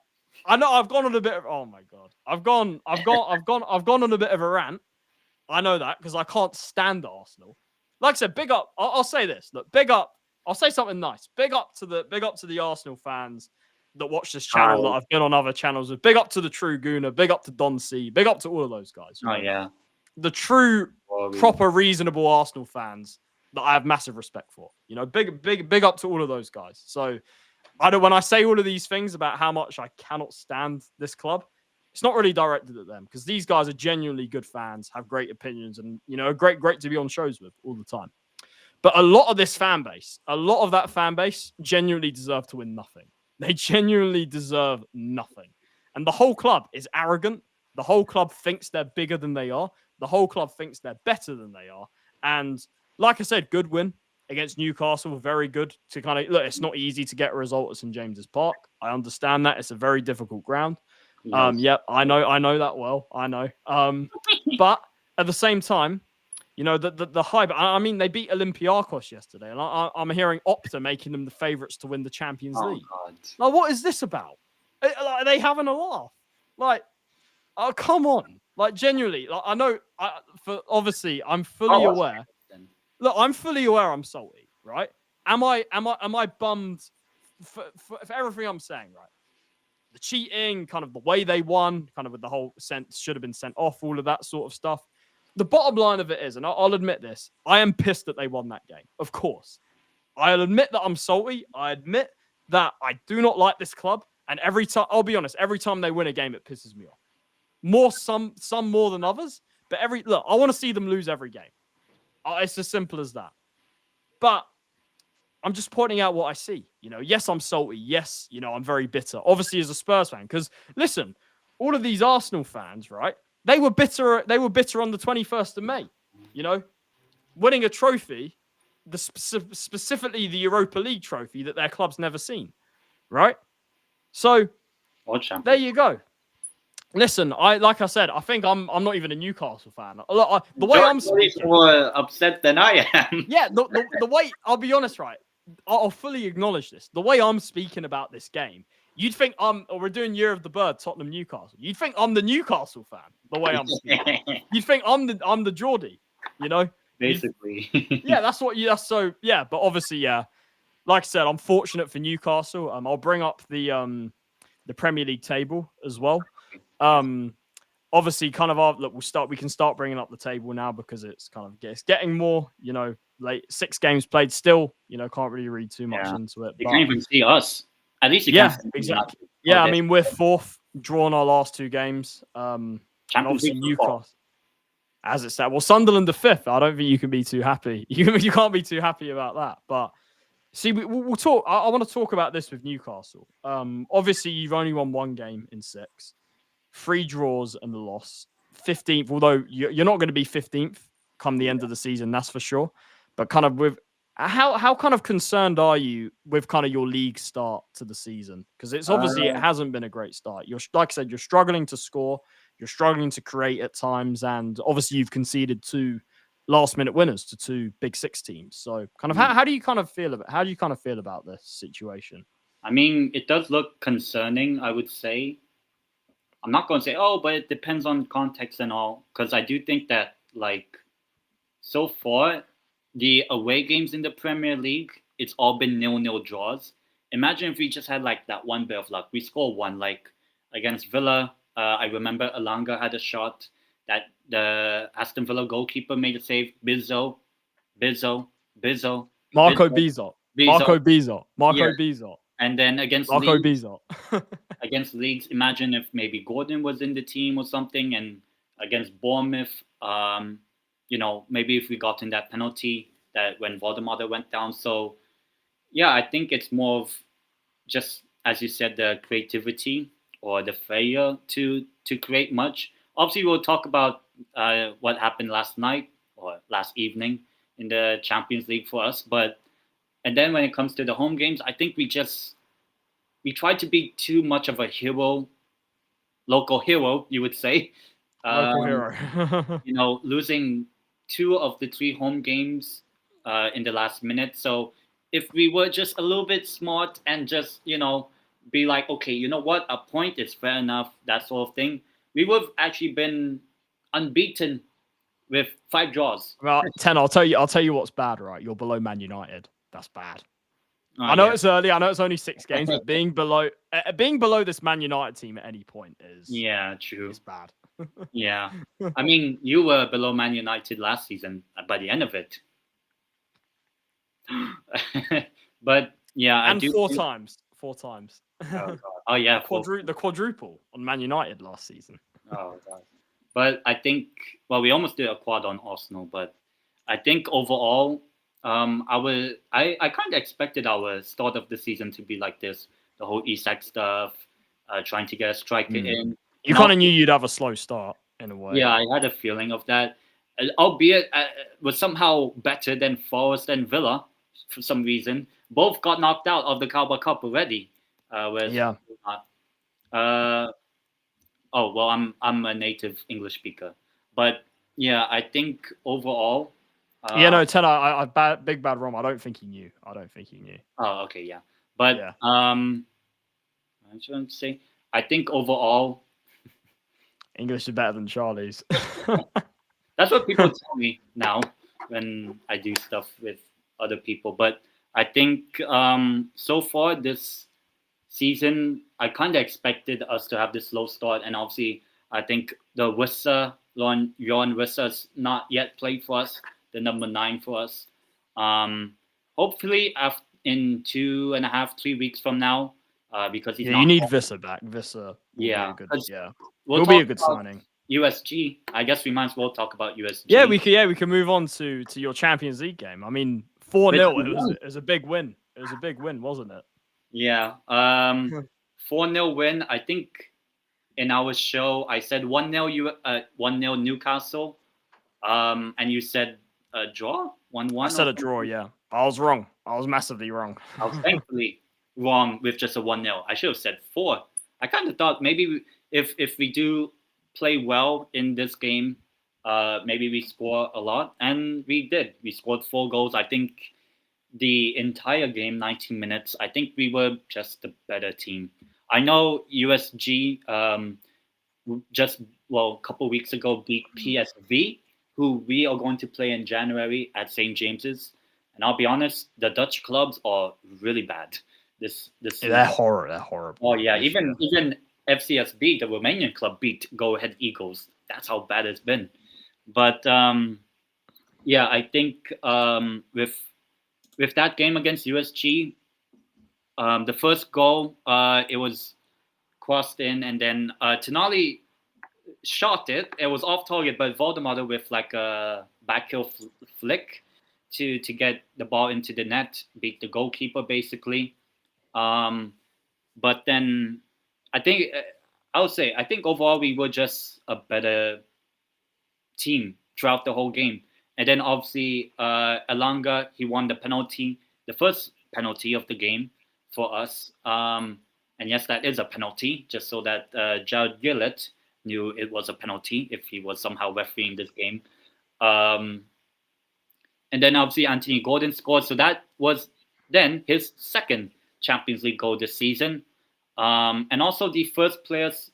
I know I've gone on a bit of, oh my God. I've gone on a bit of a rant. I know that because I can't stand Arsenal. Like I said, big up. I'll say this. Look, big up. I'll say something nice. Big up to the Arsenal fans that watch this channel that I've been on other channels with. Big up to the True Gooner. Big up to Don C. Big up to all of those guys. Oh, yeah. The true, proper, reasonable Arsenal fans that I have massive respect for. Big up to all of those guys. So, when I say all of these things about how much I cannot stand this club, it's not really directed at them because these guys are genuinely good fans, have great opinions, and great to be on shows with all the time. But a lot of that fan base genuinely deserve to win nothing. They genuinely deserve nothing. And the whole club is arrogant. The whole club thinks they're bigger than they are. The whole club thinks they're better than they are. And like I said, good win against Newcastle. Very good to kind of, look, it's not easy to get a result at St. James's Park. I understand that. It's a very difficult ground. Yes. I know that well. I know. But at the same time, You know, the hype. I mean, they beat Olympiacos yesterday, and I'm hearing Opta making them the favourites to win the Champions League. God. Like, what is this about? Are they having a laugh? Like, oh, come on. Like, genuinely, like, I know, obviously, I'm fully aware. Look, I'm fully aware I'm salty, right? Am I bummed for everything I'm saying, right? The cheating, kind of the way they won, kind of with the whole should have been sent off, all of that sort of stuff. The bottom line of it is, and I'll admit this, I am pissed that they won that game. Of course. I'll admit that I'm salty. I admit that I do not like this club. And every time, I'll be honest, every time they win a game, it pisses me off. Some more than others. But I want to see them lose every game. It's as simple as that. But I'm just pointing out what I see. You know, yes, I'm salty. Yes, you know, I'm very bitter. Obviously, as a Spurs fan, because listen, all of these Arsenal fans, right? They were bitter. They were bitter on the 21st of May. You know, winning a trophy, specifically the Europa League trophy that their club's never seen, right? So there you go. Listen, like I said, I think I'm not even a Newcastle fan. The way I'm speaking, more upset than I am. Yeah, the way, I'll be honest, right? I'll fully acknowledge this. The way I'm speaking about this game, you'd think we're doing Year of the Bird, Tottenham, Newcastle. You'd think I'm the Newcastle fan. The way I'm speaking, you'd think I'm the Geordie. You know, basically. Yeah, that's what you. That's so. Yeah, but obviously, yeah. Like I said, I'm fortunate for Newcastle. I'll bring up the Premier League table as well. Obviously, kind of we can start bringing up the table now because it's getting more, you know, late 6 games played still, you know, can't really read too much into it. They can't even see us. At least you can. Exactly. Yeah, I mean, we're 4th, drawn our last 2 games. And obviously Newcastle, as it said, well, Sunderland the 5th. I don't think you can be too happy. You can't be too happy about that. But see, we'll talk. I want to talk about this with Newcastle. Obviously, you've only won 1 game in 6. 3 draws and a loss. 15th, although you're not going to be 15th come the end of the season, that's for sure. But kind of with how kind of concerned are you with kind of your league start to the season? Because it's obviously it hasn't been a great start. You're, like I said, you're struggling to score, you're struggling to create at times, and obviously you've conceded 2 last-minute winners to 2 Big 6 teams. So kind of how do you kind of feel about this situation? I mean, it does look concerning, I would say. I'm not going to say, but it depends on context and all, because I do think that, like, so far, the away games in the Premier League, it's all been 0-0 draws. Imagine if we just had, like, that one bit of luck. We score 1, like, against Villa. I remember Alanga had a shot that the Aston Villa goalkeeper made a save. Bizzo. Marco Bizzo. And then against Marco Leeds, Bizzo. against Leeds, imagine if maybe Gordon was in the team or something, and against Bournemouth, you know, maybe if we got in that penalty that when Voldemort went down. So, yeah, I think it's more of just, as you said, the creativity or the failure to create much. Obviously, we'll talk about what happened last night or last evening in the Champions League for us, and then when it comes to the home games, I think we try to be too much of a hero, local hero, you would say. Local hero. You know, losing 2 of the 3 home games in the last minute. So if we were just a little bit smart and just, you know, be like, okay, you know what, a point is fair enough, that sort of thing, we would have actually been unbeaten with 5 draws. Well, 10, I'll tell you what's bad, right? You're below Man United. That's bad. I know it's early. I know it's only 6 games, but being below this Man United team at any point is true. It's bad. Yeah, I mean, you were below Man United last season by the end of it. But yeah, and 4 times. Oh yeah, the quadruple on Man United last season. Oh god. But I think, well, we almost did a quad on Arsenal, but I think overall, I kind of expected our start of the season to be like this. The whole Isak stuff, trying to get a striker in. You kind of knew you'd have a slow start in a way. Yeah, I had a feeling of that. Albeit was somehow better than Forest and Villa for some reason. Both got knocked out of the Carabao Cup already. I'm a native English speaker, but Yeah, I think overall. Yeah, no, Ten. Big bad Rom. I don't think he knew. Oh, okay, yeah. But Yeah. I was trying to say, I think overall, English is better than Charlie's. that's what people tell me now when I do stuff with other people. But I think so far this season, I kind of expected us to have this slow start, and obviously, I think the Johan Wissa's not yet played for us, the number 9 for us. Hopefully, in 2.5, 3 weeks from now, because he's Yeah, not. you need Visser back. Visser will be Yeah, a good. 'cause Yeah, we'll he'll be talk a good about signing. USG. I guess we might as well talk about USG. Yeah, we can move on to your Champions League game. I mean, 4-0. It was a big win. It was a big win, wasn't it? Yeah. 4-0 win. I think in our show I said 1-0 Newcastle. And you said a draw, 1-1. I said a draw. Yeah, I was wrong. I was massively wrong. I was thankfully wrong with just a 1-0. I should have said 4. I kind of thought maybe if we do play well in this game, maybe we score a lot, and we did. We scored 4 goals. I think the entire game, 90 minutes, I think we were just the better team. I know USG a couple weeks ago beat PSV, who we are going to play in January at St. James's. And I'll be honest, the Dutch clubs are really bad. This Yeah, they're horrible. They're horrible. Oh yeah, even FCSB, the Romanian club, beat Go Ahead Eagles. That's how bad it's been. But yeah, I think with that game against USG, the first goal, it was crossed in, and then Tonali shot it. It was off target, but Voldemort with like a back heel flick to get the ball into the net, beat the goalkeeper basically. But then I think I think overall we were just a better team throughout the whole game. And then obviously Elanga, he won the first penalty of the game for us. And yes, that is a penalty, just so that Jared Gillett knew it was a penalty if he was somehow refereeing this game. And then obviously Anthony Gordon scored. So that was then his second Champions League goal this season. And also the first players,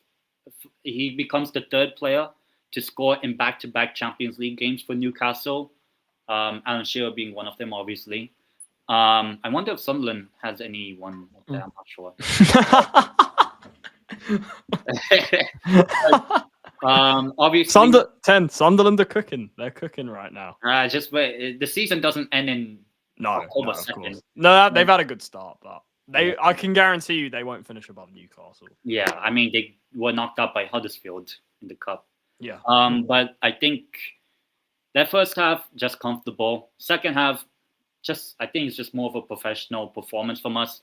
he becomes the third player to score in back-to-back Champions League games for Newcastle. Alan Shearer being one of them, obviously. I wonder if Sunderland has anyone like that. I'm not sure. Obviously, Sunderland are cooking. They're cooking right now. just wait. The season doesn't end in October 2nd. No, they've had a good start, but I can guarantee you they won't finish above Newcastle. Yeah, I mean they were knocked out by Huddersfield in the cup. Yeah. But I think that first half just comfortable. Second half, I think it's just more of a professional performance from us.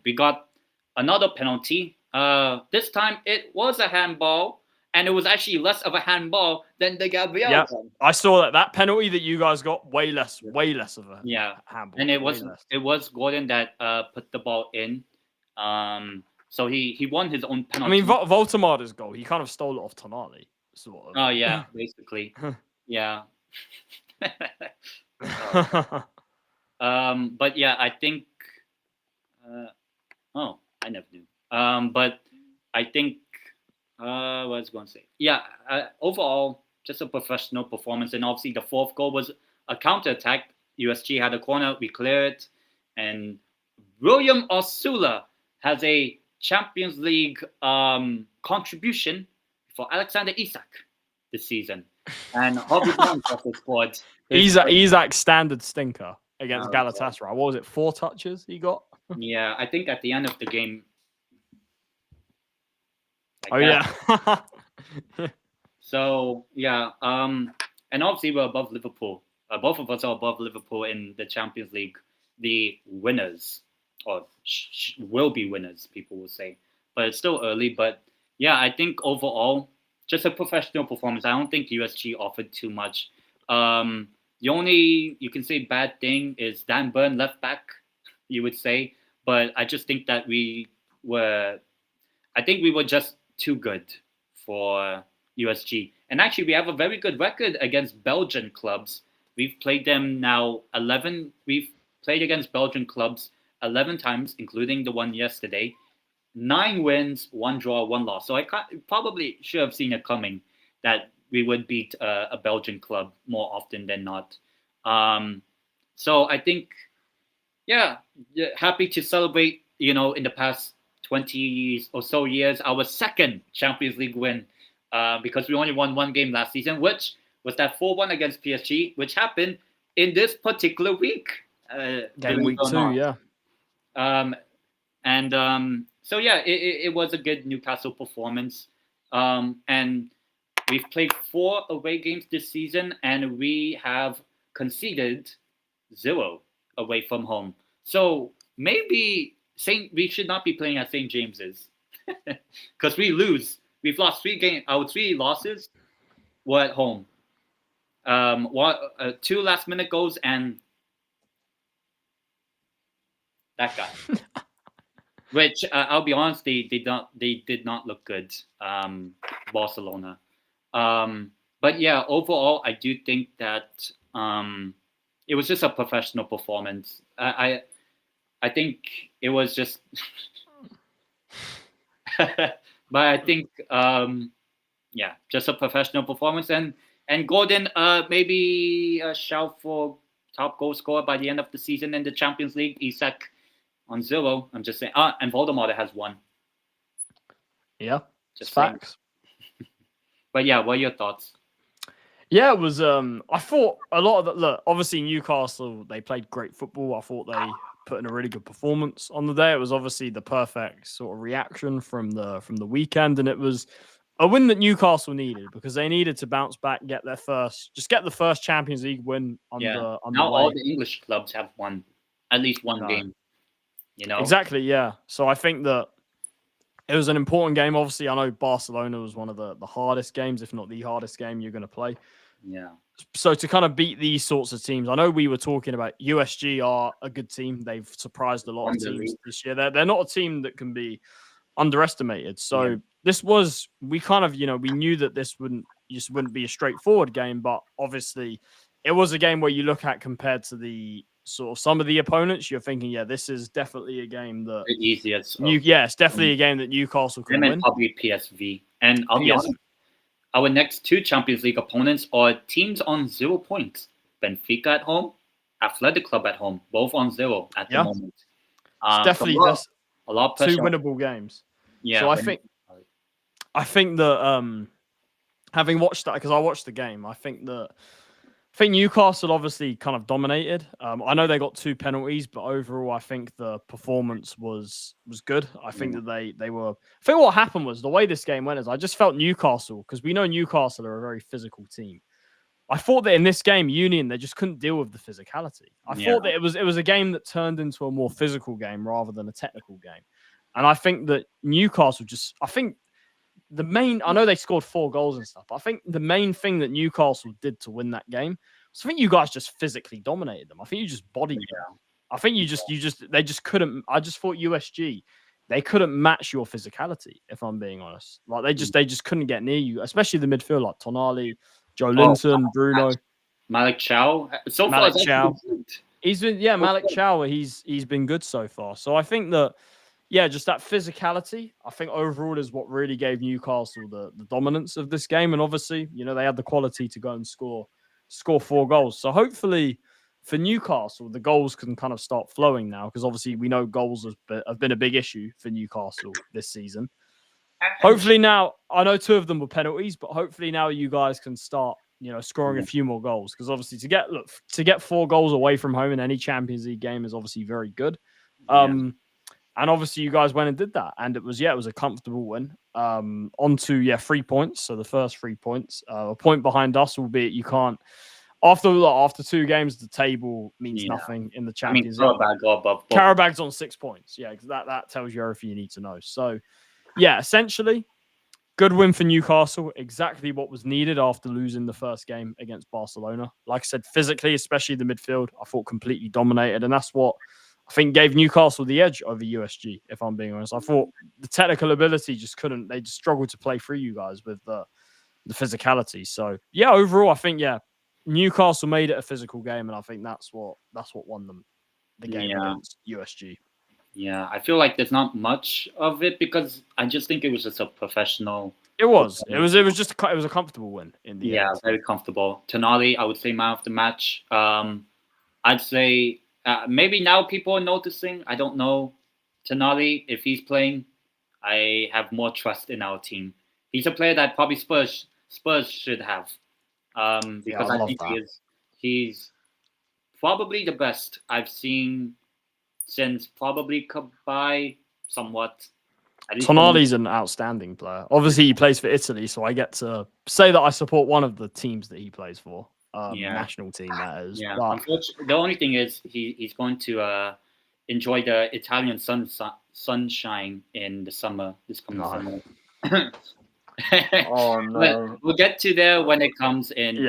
We got another penalty. This time it was a handball, and it was actually less of a handball than the Gabriel. Yeah, I saw that penalty that you guys got way less of a handball. And it was Gordon that put the ball in. So he won his own penalty. I mean, Voltemar's goal, he kind of stole it off Tonali, sort of. Oh yeah, basically. Yeah. But yeah, I think. I never knew. But I think. What I was going to say? Yeah. Overall, just a professional performance, and obviously the fourth goal was a counter-attack. USG had a corner, we cleared it, and William Osula has a Champions League contribution for Alexander Isak this season, and Hobby Brown also scored. Isak's standard stinker against Galatasaray. What was it? 4 touches he got? Yeah, I think at the end of the game. Yeah. So yeah, and obviously we're above Liverpool. Both of us are above Liverpool in the Champions League. The winners, or will be winners, people will say, but it's still early. But yeah, I think overall, just a professional performance. I don't think USG offered too much. The only, you can say, bad thing is Dan Burn left back, you would say. But I just think that we were just too good for USG. And actually, we have a very good record against Belgian clubs. We've played them now 11. We've played against Belgian clubs 11 times, including the one yesterday. 9 wins, 1 draw, 1 loss. So I probably should have seen it coming that we would beat a Belgian club more often than not. So I think, happy to celebrate, in the past 20 or so years, our second Champions League win, because we only won 1 game last season, which was that 4-1 against PSG, which happened in this particular week. Game week 2, yeah. So it was a good Newcastle performance. And we've played 4 away games this season, and we have conceded 0 away from home. So maybe we should not be playing at St. James's because we lose. We've lost 3 games. Our 3 losses were at home. 2 last-minute goals and that guy. Which I'll be honest, they did not look good. Barcelona. But yeah, overall, I do think that it was just a professional performance. I think it was just, but I think just a professional performance. And Gordon, maybe a shout for top goal scorer by the end of the season in the Champions League. Isak on 0. I'm just saying. And Voldemort has 1. Yeah, just facts. But yeah, what are your thoughts? Yeah, it was. I thought a lot of that. Look, obviously Newcastle, they played great football. I thought they put in a really good performance on the day. It was obviously the perfect sort of reaction from the weekend, and it was a win that Newcastle needed because they needed to bounce back, get the first Champions League win on the now way. All the English clubs have won at least one game. Exactly, yeah. So I think that it was an important game. Obviously, I know Barcelona was one of the hardest games, if not the hardest game you're going to play. Yeah. So to kind of beat these sorts of teams, I know we were talking about USG are a good team. They've surprised a lot of teams this year. They're not a team that can be underestimated. So this was, we kind of, we knew that this wouldn't be a straightforward game, but obviously it was a game where you look at compared to the sort of some of the opponents, you're thinking, this is definitely a game that the easiest. It's definitely a game that Newcastle can win. Probably PSV. And I'll be honest, our next 2 Champions League opponents are teams on 0 points. Benfica at home, Athletic Club at home, both on 0 at the moment. It's definitely a lot of pressure. 2 winnable games. Yeah. So I think that having watched that, because I watched the game, I think Newcastle obviously kind of dominated. I know they got 2 penalties, but overall, I think the performance was good. I think that they were. I think what happened was the way this game went is I just felt Newcastle, because we know Newcastle are a very physical team. I thought that in this game, Union, they just couldn't deal with the physicality. I thought that it was a game that turned into a more physical game rather than a technical game. And I think that Newcastle I know they scored 4 goals and stuff, but I think the main thing that Newcastle did to win that game was I think you guys just physically dominated them. I think you just bodied them. I think they just couldn't. I just thought USG, they couldn't match your physicality, if I'm being honest. Like they just couldn't get near you, especially the midfield like Tonali, Joe Linton, Bruno, Malik Chow. He's been Malik Chow. He's been good so far. So I think that. Yeah, just that physicality, I think overall is what really gave Newcastle the dominance of this game. And obviously, they had the quality to go and score 4 goals. So hopefully for Newcastle, the goals can kind of start flowing now, because obviously we know goals have been a big issue for Newcastle this season. Hopefully now, I know 2 of them were penalties, but hopefully now you guys can start, scoring a few more goals. Because obviously to get 4 goals away from home in any Champions League game is obviously very good. And obviously, you guys went and did that, and it was a comfortable win. Onto 3 points. So the first 3 points, a point behind us, albeit you can't. After 2 games, the table means nothing in the Champions League. Karabag's on 6 points. Yeah, because that tells you everything you need to know. So, essentially, good win for Newcastle. Exactly what was needed after losing the first game against Barcelona. Like I said, physically, especially the midfield, I thought completely dominated, and that's what I think gave Newcastle the edge over USG, if I'm being honest. I thought the technical ability they just struggled to play through you guys with the physicality. So yeah, overall, I think Newcastle made it a physical game, and I think that's what won them the game against USG. Yeah, I feel like there's not much of it because I just think it was just a professional. It was a comfortable win in the end. Very comfortable. Tonali, I would say man of the match. I'd say maybe now people are noticing. I don't know. Tonali, if he's playing, I have more trust in our team. He's a player that probably Spurs should have. Because I think he's probably the best I've seen since probably Kabay somewhat. Tonali's an outstanding player. Obviously, he plays for Italy, so I get to say that I support one of the teams that he plays for. National team, that is. Yeah. But the only thing is he's going to enjoy the Italian sunshine in the summer. This coming summer. Oh no! But we'll get to there when it comes in.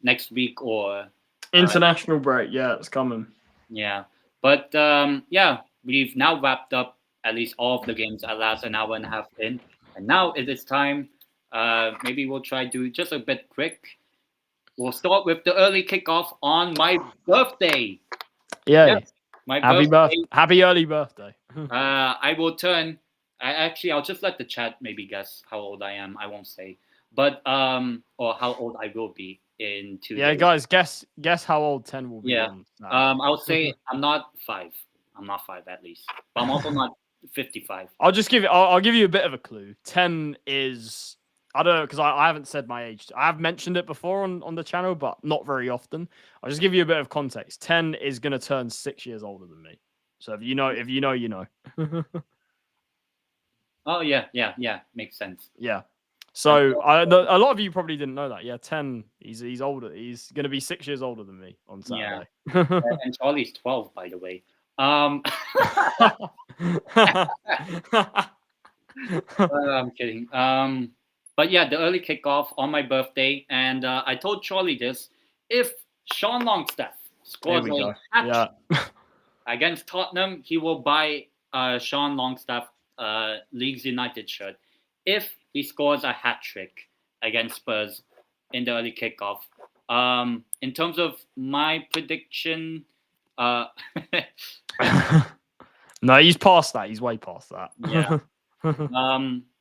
Next week or international break. Yeah, it's coming. Yeah, but we've now wrapped up at least all of the games at last an hour and a half in, and now it is time. Maybe we'll try to do just a bit quick. We'll start with the early kickoff on my birthday. Yeah, my birthday. Happy early birthday. I will turn. I'll just let the chat maybe guess how old I am. I won't say, but or how old I will be in 2 days. Guys, guess how old 10 will be. Yeah. I would say I'm not 5. I'm not 5 at least, but I'm also not 55. I'll give you a bit of a clue. 10 is, I don't know, because I haven't said my age. I have mentioned it before on the channel, but not very often. I'll just give you a bit of context. 10 is going to turn 6 years older than me. So if you know, you know. Oh yeah, makes sense. Yeah. So a lot of you probably didn't know that. Yeah, 10. He's older. He's going to be 6 years older than me on Saturday. Yeah. And Charlie's 12, by the way. I'm kidding. But yeah, the early kickoff on my birthday, and I told Charlie this: if Sean Longstaff scores a hat against Tottenham, he will buy Sean Longstaff Leeds United shirt. If he scores a hat trick against Spurs in the early kickoff, in terms of my prediction, no, he's past that. He's way past that. Yeah.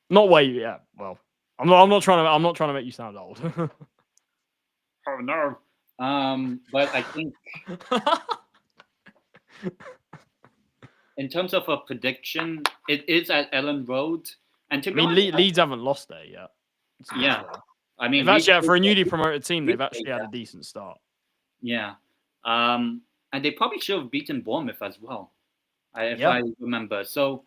Not way. Yeah. Well, I'm not trying to make you sound old. Oh no. But I think in terms of a prediction, it is at Ellen Road, and to Leeds haven't lost there yet. Yeah. I mean, for a newly promoted team, they've actually had a decent start. Yeah. And they probably should have beaten Bournemouth as well, if I remember. So,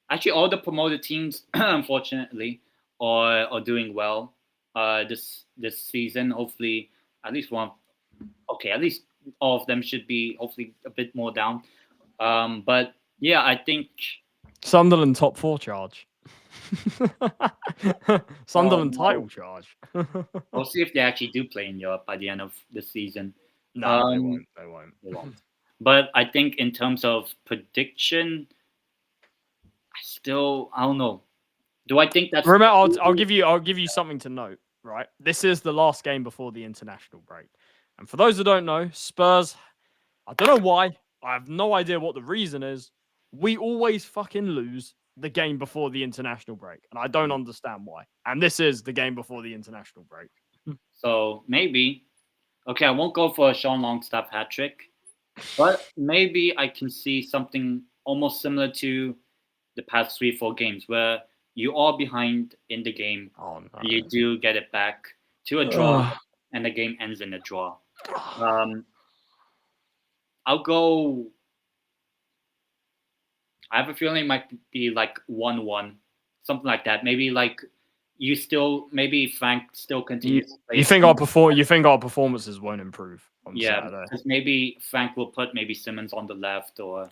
actually, all the promoted teams, unfortunately, are doing well this season. Hopefully, at least one. Okay, at least all of them should be hopefully a bit more down. But yeah, I think Sunderland top 4 charge. Sunderland title charge. We'll see if they actually do play in Europe by the end of the season. No, they won't. But I think in terms of prediction, I don't know. Do I think that's? Remember, I'll give you something to note. Right, this is the last game before the international break, and for those who don't know, Spurs. I don't know why. I have no idea what the reason is. We always fucking lose the game before the international break, and I don't understand why. And this is the game before the international break. So maybe, okay, I won't go for a Sean Longstaff hat trick, but maybe I can see something almost similar to the past 3-4 games where you are behind in the game. Oh, no. You do get it back to a draw, and the game ends in a draw. I'll go. I have a feeling it might be like 1-1, something like that. Maybe like maybe Frank still continues to play. You think our performances won't improve on Saturday? Because maybe Frank will put maybe Simmons on the left or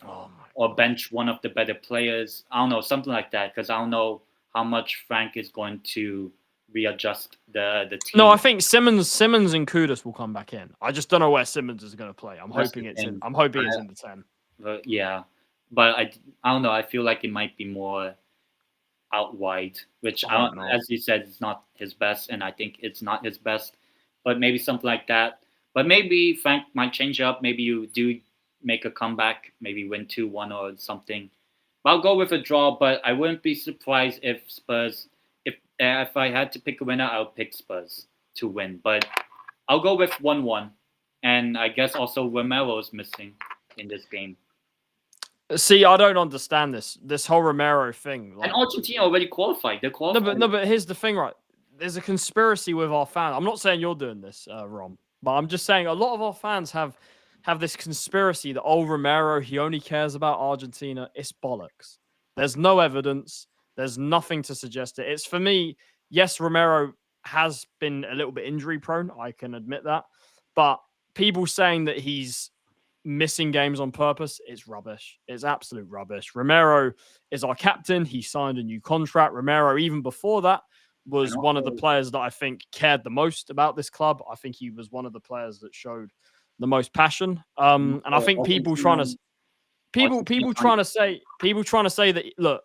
bench one of the better players. I don't know, something like that. Because I don't know how much Frank is going to readjust the team. No, I think Simmons and Kudus will come back in. I just don't know where Simmons is going to play. I'm hoping it's in the 10. Yeah, but I don't know. I feel like it might be more. out wide, which I hope not. as you said, is not his best, and I think it's not his best. But maybe something like that. But maybe Frank might change up. Maybe you do make a comeback, maybe win 2-1 or something. But I'll go with a draw. But I wouldn't be surprised if Spurs, if I had to pick a winner, I'll pick Spurs to win. But I'll go with 1-1, and I guess also Romero is missing in this game. See, I don't understand this whole Romero thing. And Argentina already qualified. They're qualified. No, but here's the thing, right? There's a conspiracy with our fans. I'm not saying you're doing this, Rom, but I'm just saying a lot of our fans have this conspiracy that Romero, he only cares about Argentina. It's bollocks. There's no evidence. There's nothing to suggest it. It's for me. Yes, Romero has been a little bit injury prone. I can admit that, but people saying that he's missing games on purpose, it's rubbish. It's absolute rubbish. Romero is our captain. He signed a new contract. Romero, even before that, was one of the players that I think cared the most about this club. I think he was one of the players that showed the most passion. And I think people trying to say that, look,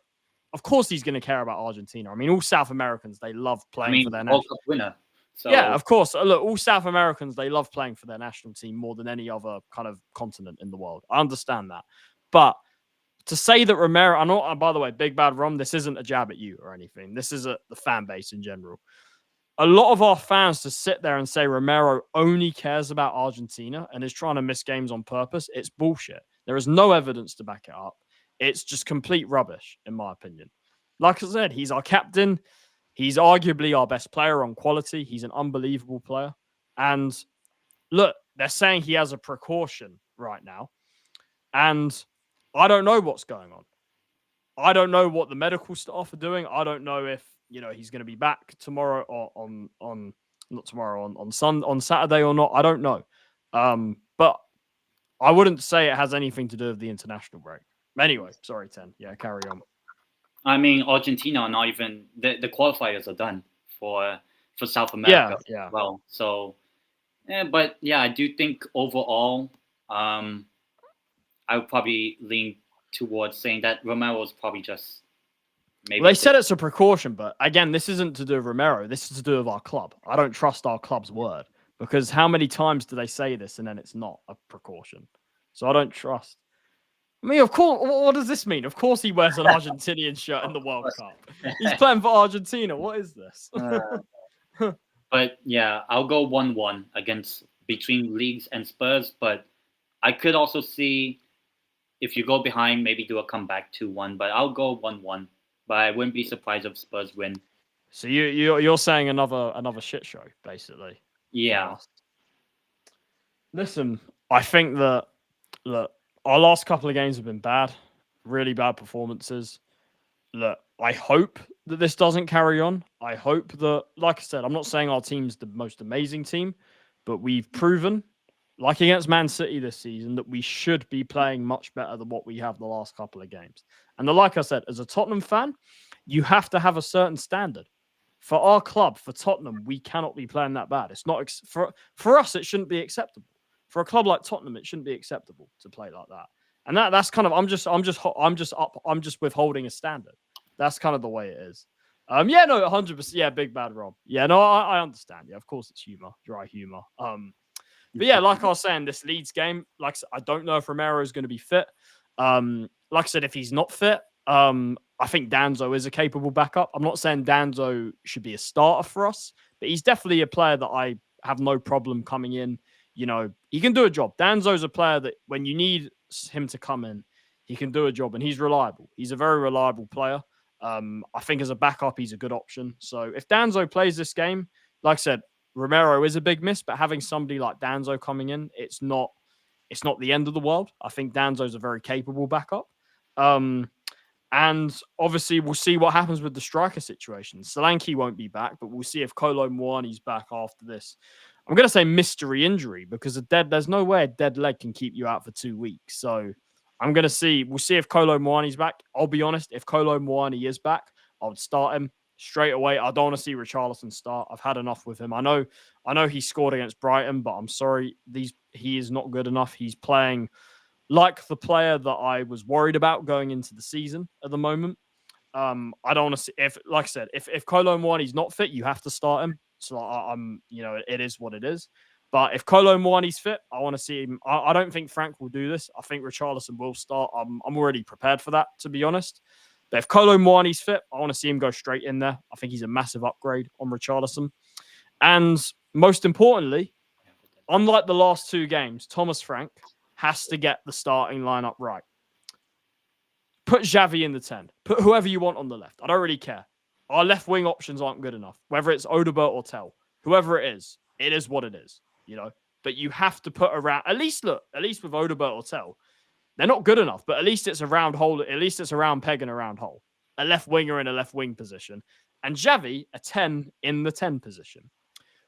of course he's going to care about Argentina. I mean, all South Americans, they love playing for their World Cup winner. So. Yeah, of course. Look, all South Americans, they love playing for their national team more than any other kind of continent in the world. I understand that. But to say that Romero, I'm not, by the way, Big Bad Rom, this isn't a jab at you or anything. This is the fan base in general. A lot of our fans to sit there and say Romero only cares about Argentina and is trying to miss games on purpose, it's bullshit. There is no evidence to back it up. It's just complete rubbish, in my opinion. Like I said, he's our captain. He's arguably our best player on quality. He's an unbelievable player. And look, they're saying he has a precaution right now. And I don't know what's going on. I don't know what the medical staff are doing. I don't know if, he's going to be back tomorrow or on Saturday or not. I don't know. But I wouldn't say it has anything to do with the international break. Anyway, sorry, Ten. Yeah, carry on. I mean, Argentina are not even the qualifiers are done for South America. Yeah. Well, so, but yeah, I do think overall, I would probably lean towards saying that Romero is probably just maybe. Well, they said it's a precaution, but again, this isn't to do with Romero. This is to do with our club. I don't trust our club's word because how many times do they say this and then it's not a precaution? So I don't trust. I mean, of course, what does this mean? Of course he wears an Argentinian shirt in the World Cup. He's playing for Argentina. What is this? But yeah, I'll go 1-1 between Leeds and Spurs. But I could also see if you go behind, maybe do a comeback 2-1. But I'll go 1-1. But I wouldn't be surprised if Spurs win. So you're saying another shit show, basically. Yeah. Listen, I think that look. Our last couple of games have been bad, really bad performances. Look, I hope that this doesn't carry on. I hope that, like I said, I'm not saying our team's the most amazing team, but we've proven, like against Man City this season, that we should be playing much better than what we have the last couple of games. And like I said, as a Tottenham fan, you have to have a certain standard. For our club, for Tottenham, we cannot be playing that bad. It's not for us. It shouldn't be acceptable. For a club like Tottenham, it shouldn't be acceptable to play like that. And that's kind of I'm just withholding a standard. That's kind of the way it is. 100%. Yeah, Big Bad Rob. Yeah, no, I understand. Yeah, of course it's humor, dry humor. But yeah, like I was saying, this Leeds game, like I don't know if Romero is going to be fit. Like I said, if he's not fit, I think Danzo is a capable backup. I'm not saying Danzo should be a starter for us, but he's definitely a player that I have no problem coming in. He can do a job. Danzo's a player that when you need him to come in, he can do a job and he's reliable. He's a very reliable player. I think as a backup, he's a good option. So if Danzo plays this game, like I said, Romero is a big miss, but having somebody like Danzo coming in, it's not the end of the world. I think Danzo's a very capable backup. And obviously we'll see what happens with the striker situation. Solanke won't be back, but we'll see if Kolo Muani's back after this. I'm going to say mystery injury because there's no way a dead leg can keep you out for 2 weeks. So we'll see if Kolo Muani's back. I'll be honest, if Kolo Muani is back, I would start him straight away. I don't want to see Richarlison start. I've had enough with him. I know he scored against Brighton, but I'm sorry, he is not good enough. He's playing like the player that I was worried about going into the season at the moment. I don't want to see like I said, if Kolo Muani's not fit, you have to start him. So I'm, it is what it is. But if Kolo Muani's fit, I want to see him. I don't think Frank will do this. I think Richarlison will start. I'm already prepared for that, to be honest. But if Kolo Muani's fit, I want to see him go straight in there. I think he's a massive upgrade on Richarlison. And most importantly, unlike the last 2 games, Thomas Frank has to get the starting lineup right. Put Xavi in the 10. Put whoever you want on the left. I don't really care. Our left wing options aren't good enough. Whether it's Odobert or Tell, whoever it is what it is, But you have to put around, at least with Odobert or Tell, they're not good enough, but at least it's a round hole. At least it's a round peg and a round hole. A left winger in a left wing position. And Xavi, a 10 in the 10 position.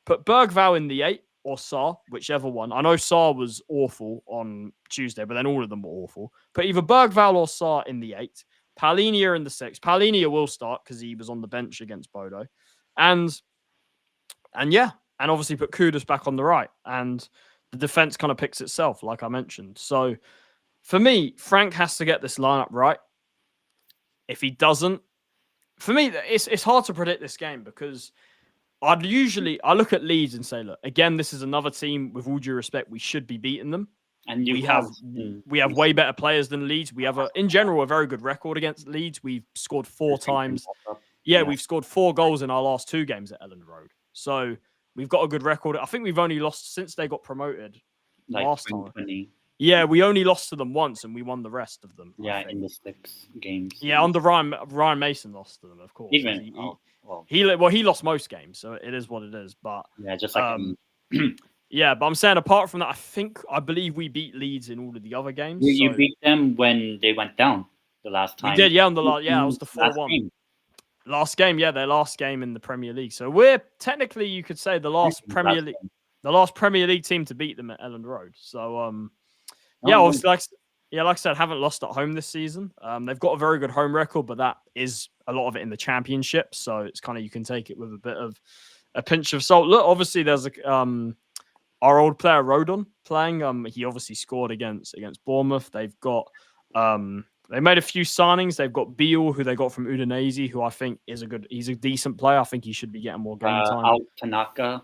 Put Bergvall in the 8 or Sarr, whichever one. I know Sarr was awful on Tuesday, but then all of them were awful. Put either Bergvall or Sarr in the 8. Palhinha in the 6. Palhinha will start because he was on the bench against Bodo. And obviously put Kudus back on the right. And the defense kind of picks itself, like I mentioned. So for me, Frank has to get this lineup right. If he doesn't, for me, it's hard to predict this game because I look at Leeds and say, look, again, this is another team, with all due respect, we should be beating them. And we have way better players than Leeds. We have, in general, a very good record against Leeds. We've scored 4 times. Yeah, we've scored 4 goals in our last 2 games at Elland Road. So we've got a good record. I think we've only lost since they got promoted last time. Yeah, we only lost to them once and we won the rest of them. Yeah, in the 6 games. Yeah, under Ryan Mason lost to them, of course. He lost most games, so it is what it is. But yeah, just like yeah, but I'm saying apart from that, I believe we beat Leeds in all of the other games. You beat them when they went down the last time. We did, yeah, it was the 4-1. Last game, yeah, their last game in the Premier League. So we're technically, you could say, the last Premier League team to beat them at Elland Road. So like I said, haven't lost at home this season. They've got a very good home record, but that is a lot of it in the Championship. So it's kind of, you can take it with a bit of a pinch of salt. Look, obviously there's our old player Rodon playing. He obviously scored against Bournemouth. They've got they made a few signings. They've got Beal, who they got from Udinese, who I think he's a decent player. I think he should be getting more game time.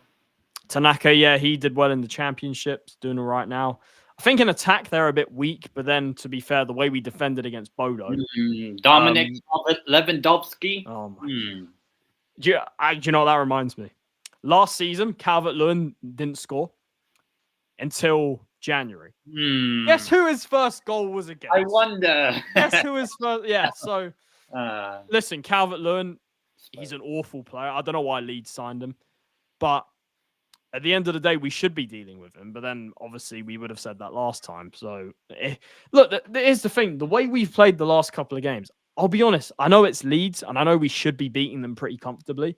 Tanaka, yeah, he did well in the Championship, doing all right now. I think in attack they're a bit weak, but then to be fair, the way we defended against Bodo, Dominic Lewandowski. Oh my! Do you know what that reminds me? Last season, Calvert-Lewin didn't score until January. Guess who his first goal was against? I wonder. Guess who his first? Yeah. So listen, Calvert-Lewin, he's an awful player. I don't know why Leeds signed him, but at the end of the day, we should be dealing with him. But then, obviously, we would have said that last time. So, look, here's the thing. The way we've played the last couple of games, I'll be honest, I know it's Leeds, and I know we should be beating them pretty comfortably,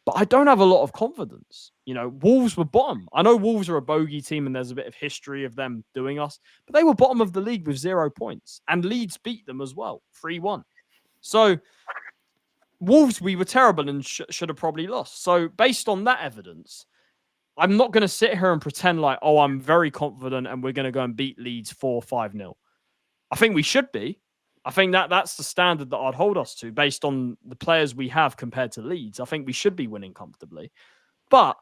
but I don't have a lot of confidence. Wolves were bottom. I know Wolves are a bogey team, and there's a bit of history of them doing us, but they were bottom of the league with 0 points, and Leeds beat them as well, 3-1. So, Wolves, we were terrible and should have probably lost. So, based on that evidence, I'm not going to sit here and pretend like, oh, I'm very confident and we're going to go and beat Leeds 4-5-0. I think we should be. I think that's the standard that I'd hold us to based on the players we have compared to Leeds. I think we should be winning comfortably. But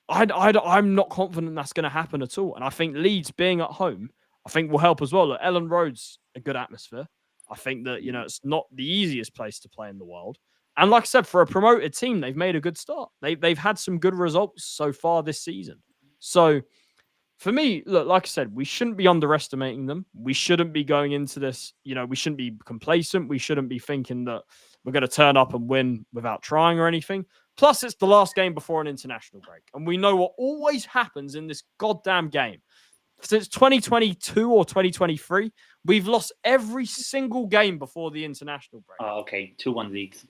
I'm not confident that's going to happen at all. And I think Leeds being at home, I think will help as well. Look, Elland Road's a good atmosphere. I think that, it's not the easiest place to play in the world. And like I said, for a promoted team, they've made a good start. They've had some good results so far this season. So for me, look, like I said, we shouldn't be underestimating them. We shouldn't be going into this, we shouldn't be complacent. We shouldn't be thinking that we're going to turn up and win without trying or anything. Plus, it's the last game before an international break. And we know what always happens in this goddamn game. Since 2022 or 2023, we've lost every single game before the international break. Oh, okay. 2-1 Leeds.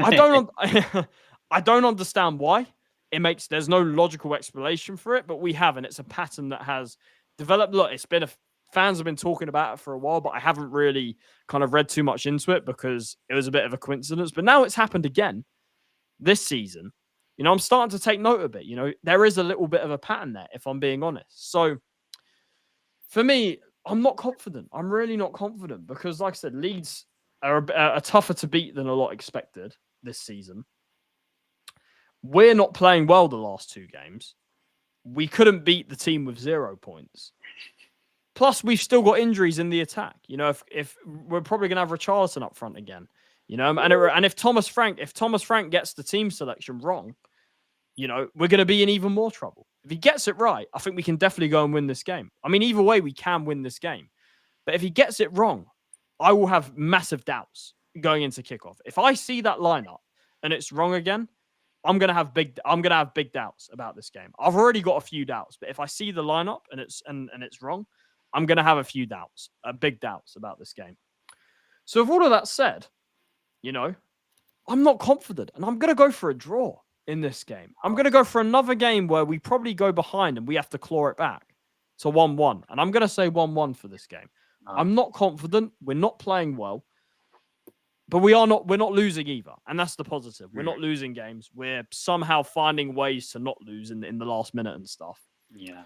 I don't understand why. There's no logical explanation for it, but we have, and it's a pattern that has developed. Look, fans have been talking about it for a while, but I haven't really kind of read too much into it because it was a bit of a coincidence. But now it's happened again this season. I'm starting to take note of it. There is a little bit of a pattern there, if I'm being honest. So for me, I'm not confident. I'm really not confident because, like I said, Leeds are tougher to beat than a lot expected this season. We're not playing well the last 2 games. We couldn't beat the team with 0 points. Plus, we've still got injuries in the attack. You know, if we're probably going to have Richarlison up front again. You know, and if Thomas Frank gets the team selection wrong, you know, we're going to be in even more trouble. If he gets it right, I think we can definitely go and win this game. I mean, either way, we can win this game. But if he gets it wrong, I will have massive doubts going into kickoff. If I see that lineup and it's wrong again, I'm gonna have big doubts about this game. I've already got a few doubts, but if I see the lineup and it's wrong, I'm gonna have a few doubts, big doubts about this game. So with all of that said, you know, I'm not confident, and I'm gonna go for a draw in this game. I'm gonna go for another game where we probably go behind and we have to claw it back to 1-1, and I'm gonna say 1-1 for this game. I'm not confident. We're not playing well. But we're not losing either. And that's the positive. We're not losing games. We're somehow finding ways to not lose in the last minute and stuff. Yeah.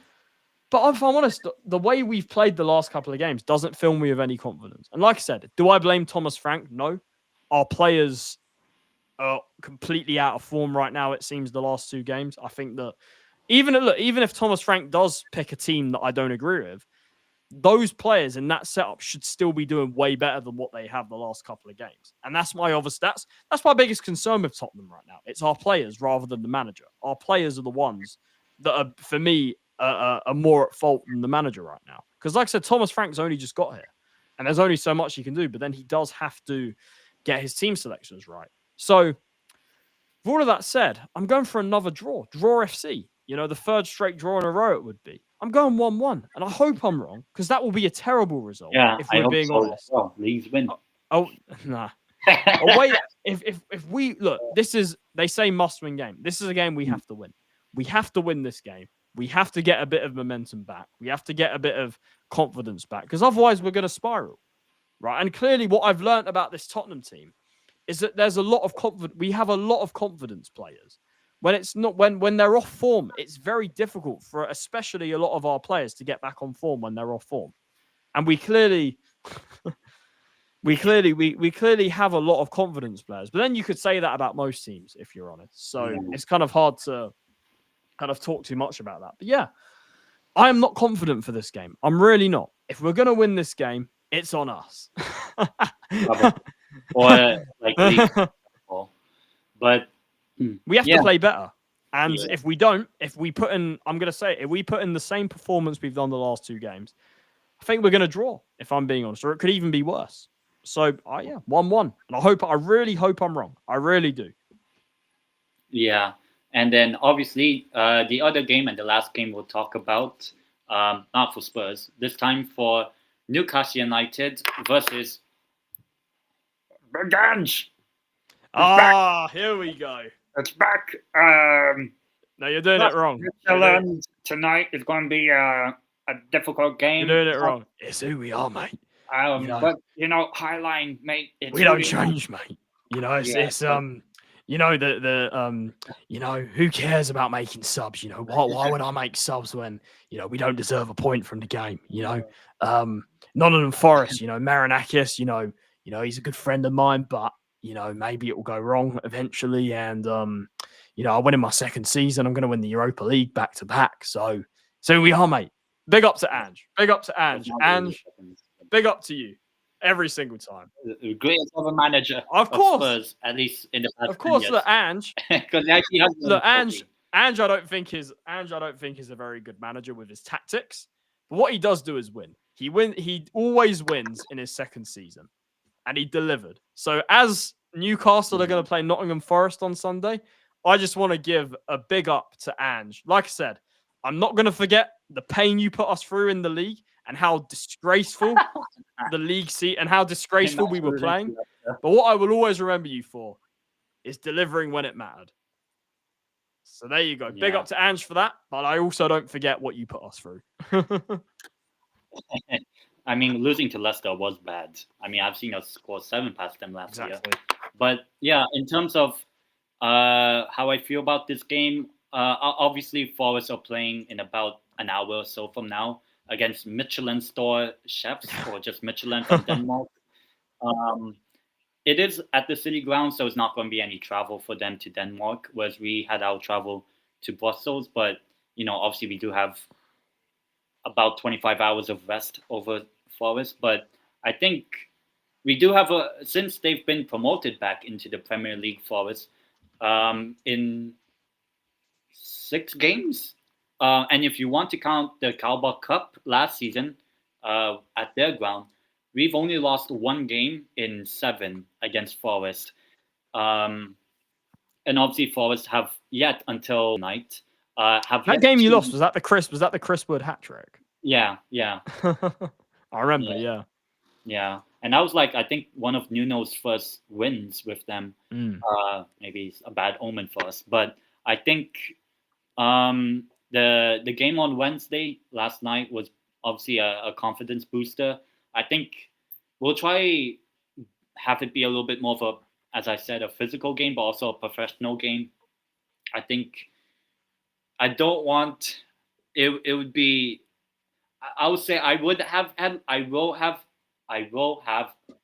But if I'm honest, the way we've played the last couple of games doesn't fill me with any confidence. And like I said, do I blame Thomas Frank? No. Our players are completely out of form right now, it seems, the last 2 games. I think that even if Thomas Frank does pick a team that I don't agree with, those players in that setup should still be doing way better than what they have the last couple of games. And that's my that's my biggest concern with Tottenham right now. It's our players rather than the manager. Our players are the ones that are, for me, are more at fault than the manager right now. Because like I said, Thomas Frank's only just got here. And there's only so much he can do. But then he does have to get his team selections right. So, with all of that said, I'm going for another draw. Draw FC. You know, the 3rd straight draw in a row it would be. I'm going 1-1, and I hope I'm wrong, because that will be a terrible result. Yeah, if we're being honest. Well, Leeds win. Oh, nah. Oh, wait, if we look, they say must-win game. This is a game we have to win. We have to win this game. We have to get a bit of momentum back. We have to get a bit of confidence back, because otherwise we're going to spiral, right? And clearly, what I've learned about this Tottenham team is that there's a lot of confidence. We have a lot of confidence players. When it's not when they're off form, it's very difficult for especially a lot of our players to get back on form when they're off form. And we clearly have a lot of confidence players. But then you could say that about most teams, if you're honest. So it's kind of hard to kind of talk too much about that. But yeah, I am not confident for this game. I'm really not. If we're gonna win this game, it's on us. Or like but we have to play better. And if we don't, if we put in the same performance we've done the last 2 games, I think we're going to draw, if I'm being honest, or it could even be worse. So, 1-1. And I really hope I'm wrong. I really do. Yeah. And then, obviously, the other game and the last game we'll talk about, not for Spurs, this time for Newcastle United versus Bergange. Here we go. It's back. No, you're doing it wrong. Tonight is going to be a difficult game. You're doing it wrong. It's who we are, mate. But Highline, mate. We don't change, mate. You know, you know, who cares about making subs? You know, why would I make subs when, you know, we don't deserve a point from the game? You know, Nottingham Forest, you know, Marinakis, you know, he's a good friend of mine, but you know, maybe it will go wrong eventually. And, you know, I win in my 2nd season. I'm going to win the Europa League back to back. So we are, mate. Big up to Ange. Big up to Ange. Ange, big up to you every single time. The greatest ever manager. Of course. Spurs, at least in the past. Of course, years. look, Ange. Because actually has look, Ange, I don't think is a very good manager with his tactics. But what he does do is win. He always wins in his 2nd season. And he delivered. So as Newcastle are going to play Nottingham Forest on Sunday, I just want to give a big up to Ange. Like I said, I'm not going to forget the pain you put us through in the league and how disgraceful the league seat and how disgraceful we were playing. But what I will always remember you for is delivering when it mattered. So there you go. Big up to Ange for that. But I also don't forget what you put us through. I mean, losing to Leicester was bad. I mean, I've seen us score 7 past them last year. But yeah, in terms of how I feel about this game, obviously Forest are playing in about an hour or so from now against Michelin store chefs or just Michelin from Denmark. it is at the city ground, so it's not going to be any travel for them to Denmark, whereas we had our travel to Brussels. But obviously we do have about 25 hours of rest over Forest. But I think we do have since they've been promoted back into the Premier League, Forest, in 6 games. And if you want to count the Carabao Cup last season at their ground, we've only lost 1 game in 7 against Forest. And obviously Forest have yet until night. That game you lost, was that the Chris Wood hat trick? Yeah. I remember, yeah. Yeah. And that was I think one of Nuno's first wins with them. Maybe it's a bad omen for us. But I think the game on Wednesday last night was obviously a confidence booster. I think we'll try have it be a little bit more of a, as I said, a physical game, but also a professional game. I think I don't want it would be. I would say I will have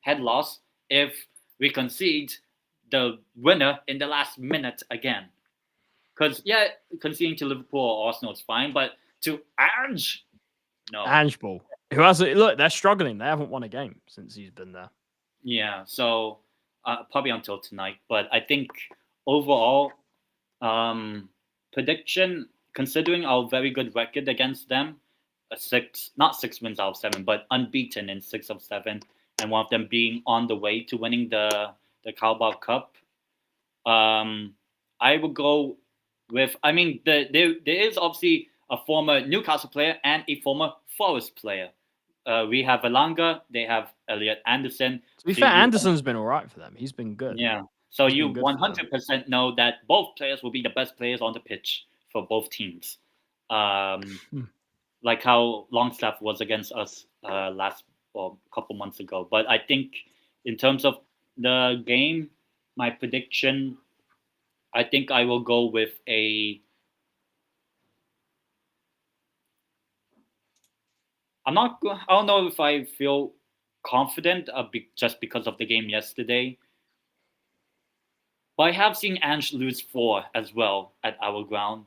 head loss if we concede the winner in the last minute again. Because conceding to Liverpool or Arsenal is fine, but to Ange, no. Ange Ball, who has look, they're struggling. They haven't won a game since he's been there. Yeah, so probably until tonight. But I think overall, prediction, considering our very good record against them, not 6 wins out of 7, but unbeaten in 6 of 7, and one of them being on the way to winning the Carabao Cup. I would go with. I mean, there is obviously a former Newcastle player and a former Forest player. We have Elanga, they have Elliot Anderson. To be fair, Anderson's been all right for them. He's been good. Yeah. So you 100% know that both players will be the best players on the pitch for both teams. Like how Longstaff was against us a couple months ago. But I think in terms of the game, my prediction, I think I will go with I don't know if I feel confident just because of the game yesterday. But I have seen Ange lose 4 as well at our ground.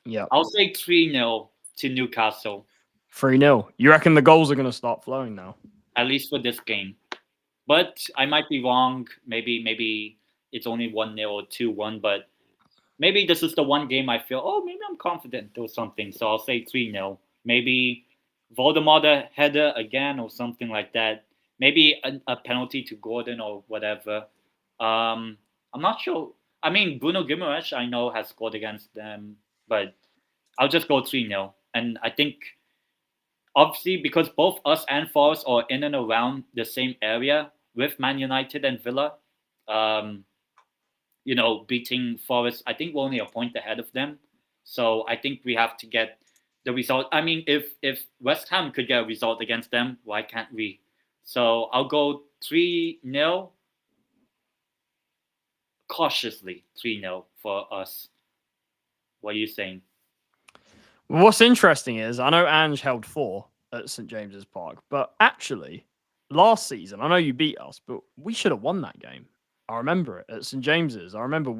Yeah. I'll say 3-0 to Newcastle. 3-0. You reckon the goals are going to start flowing now? At least for this game. But I might be wrong. Maybe it's only 1-0 or 2-1. But maybe this is the one game I feel, maybe I'm confident or something. So I'll say 3-0. Maybe Voldemort header again or something like that. Maybe a penalty to Gordon or whatever. I'm not sure. I mean, Bruno Guimaraes, I know, has scored against them. But I'll just go 3-0. And I think, obviously, because both us and Forest are in and around the same area with Man United and Villa, beating Forest, I think we're only a point ahead of them. So I think we have to get the result. I mean, if West Ham could get a result against them, why can't we? So I'll go 3-0. Cautiously 3-0 for us. What are you saying? What's interesting is I know Ange held 4 at St James's Park, but actually last season, I know you beat us, but we should have won that game. I remember it at St James's. I remember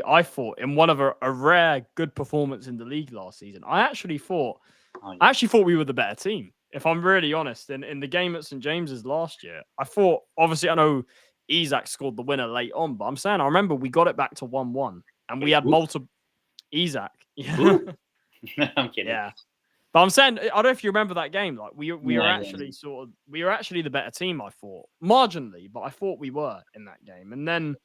I thought in one of a rare good performance in the league last season. I actually thought we were the better team. If I'm really honest, in the game at St James's last year, I thought, obviously I know Isak scored the winner late on, but I'm saying I remember we got it back to 1-1 and we had multiple Isak. Yeah. I'm kidding. Yeah. But I'm saying, I don't know if you remember that game. Like we were actually the better team, I thought. Marginally, but I thought we were in that game. And then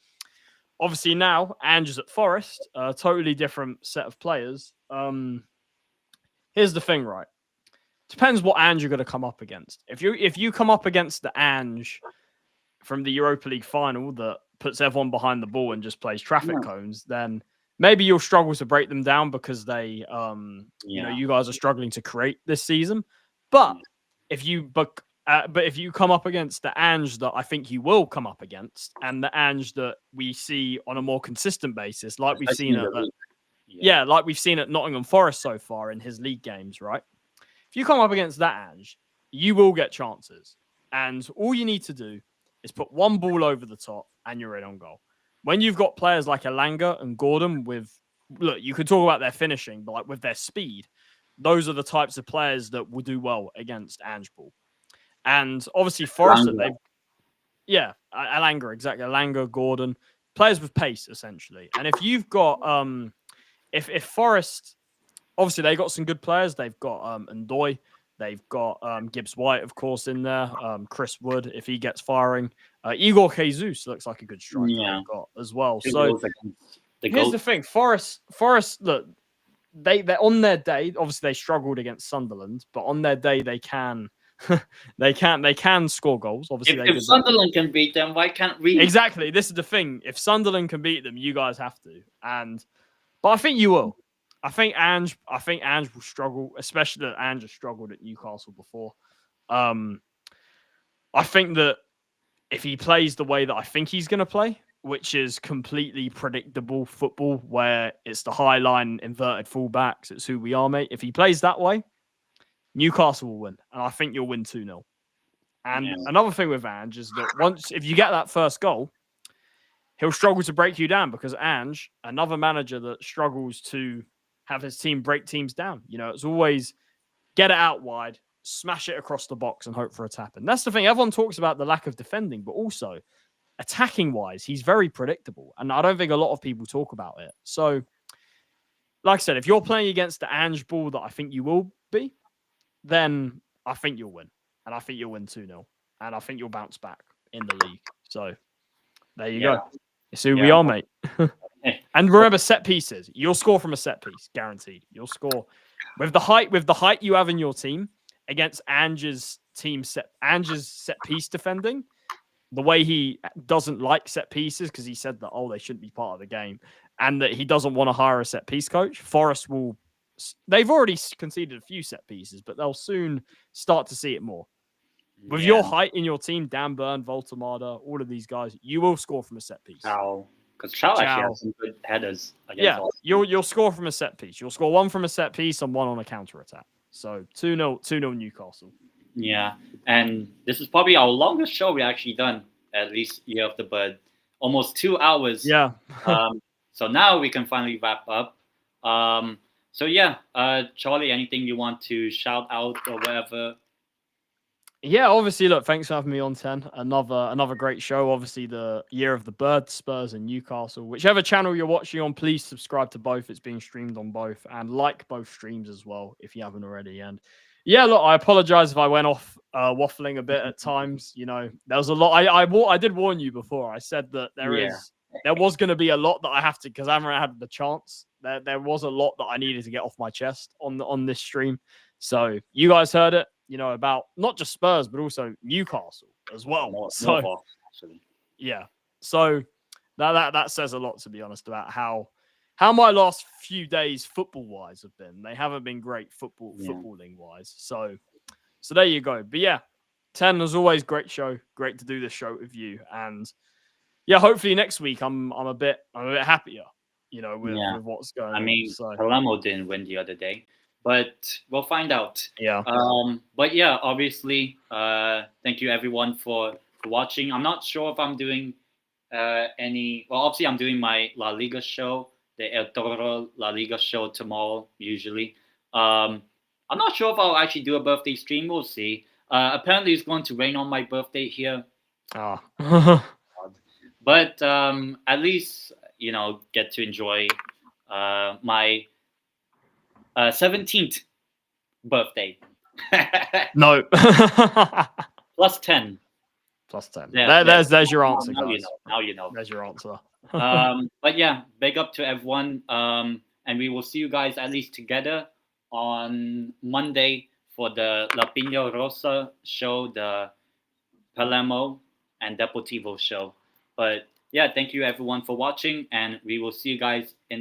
obviously now Ange is at Forest, a totally different set of players. Here's the thing, right? Depends what Ange you're going to come up against. If you come up against the Ange from the Europa League final that puts everyone behind the ball and just plays traffic cones, then maybe you'll struggle to break them down because they, you guys are struggling to create this season. But if you come up against the Ange that I think you will come up against, and the Ange that we see on a more consistent basis, like we've seen like we've seen at Nottingham Forest so far in his league games, right? If you come up against that Ange, you will get chances, and all you need to do is put one ball over the top and you're in on goal. When you've got players like Elanga and Gordon look, you could talk about their finishing, but like with their speed, those are the types of players that will do well against Ange Ball. And obviously Forest, Elanga, exactly. Elanga, Gordon, players with pace, essentially. And if you've got, if Forest, obviously they got some good players. They've got Ndoye, they've got Gibbs White, of course, in there. Chris Wood, if he gets firing. Igor Jesus looks like a good striker they've got as well. So here's the thing: Forest, look, they're on their day. Obviously, they struggled against Sunderland, but on their day they can. they can score goals. Obviously, if Sunderland can beat them, why can't we? Exactly. This is the thing. If Sunderland can beat them, you guys have to. But I think you will. I think Ange will struggle, especially that Ange has struggled at Newcastle before. I think that if he plays the way that I think he's going to play, which is completely predictable football, where it's the high line, inverted fullbacks, it's who we are, mate. If he plays that way, Newcastle will win, and I think you'll win 2-0. And another thing with Ange is that if you get that first goal, he'll struggle to break you down because Ange, another manager that struggles to have his team break teams down. It's always get it out wide, smash it across the box and hope for a tap. And that's the thing. Everyone talks about the lack of defending, but also attacking-wise, he's very predictable. And I don't think a lot of people talk about it. So, like I said, if you're playing against the Ange Ball that I think you will be, then I think you'll win. And I think you'll win 2-0. And I think you'll bounce back in the league. So, there you go. It's who we are, mate. And remember, set pieces. You'll score from a set piece, guaranteed. You'll score with the height you have in your team against Ange's set piece defending. The way he doesn't like set pieces because he said that they shouldn't be part of the game, and that he doesn't want to hire a set piece coach. Forest will. They've already conceded a few set pieces, but they'll soon start to see it more. With your height in your team, Dan Burn, Voltemada, all of these guys, you will score from a set piece. Because Chow actually has some good headers. You'll score from a set piece. You'll score one from a set piece and one on a counter attack. So 2-0 Newcastle. Yeah, and this is probably our longest show we actually done, at least Year of the Bird. Almost 2 hours. Yeah. So now we can finally wrap up. Charlie, anything you want to shout out or whatever? Yeah, obviously, look, thanks for having me on 10. Another great show. Obviously, the Year of the Bird, Spurs and Newcastle. Whichever channel you're watching on, please subscribe to both. It's being streamed on both. And like both streams as well, if you haven't already. And yeah, look, I apologize if I went off waffling a bit at times. There was a lot. I did warn you before. I said that there was going to be a lot that I have to, because I haven't had the chance. There was a lot that I needed to get off my chest on this stream. So you guys heard it. About not just Spurs, but also Newcastle as well. Yeah. So that says a lot, to be honest, about how my last few days football-wise have been. They haven't been great footballing-wise. So there you go. But yeah, 10, as always, great show. Great to do this show with you. And yeah, hopefully next week I'm a bit happier, with what's going on. I mean, Palermo didn't win the other day. But we'll find out. Yeah. But yeah, obviously, thank you everyone for watching. I'm not sure if I'm doing obviously I'm doing my La Liga show, the El Toro La Liga show tomorrow, usually. I'm not sure if I'll actually do a birthday stream. We'll see. Apparently it's going to rain on my birthday here. But at least, get to enjoy my 17th birthday. No. Plus 10. Yeah, there's your answer, guys. Now you know. There's your answer. But yeah, big up to everyone. And we will see you guys at least together on Monday for the La Piña Rosa show, the Palermo and Deportivo show. But yeah, thank you everyone for watching, and we will see you guys in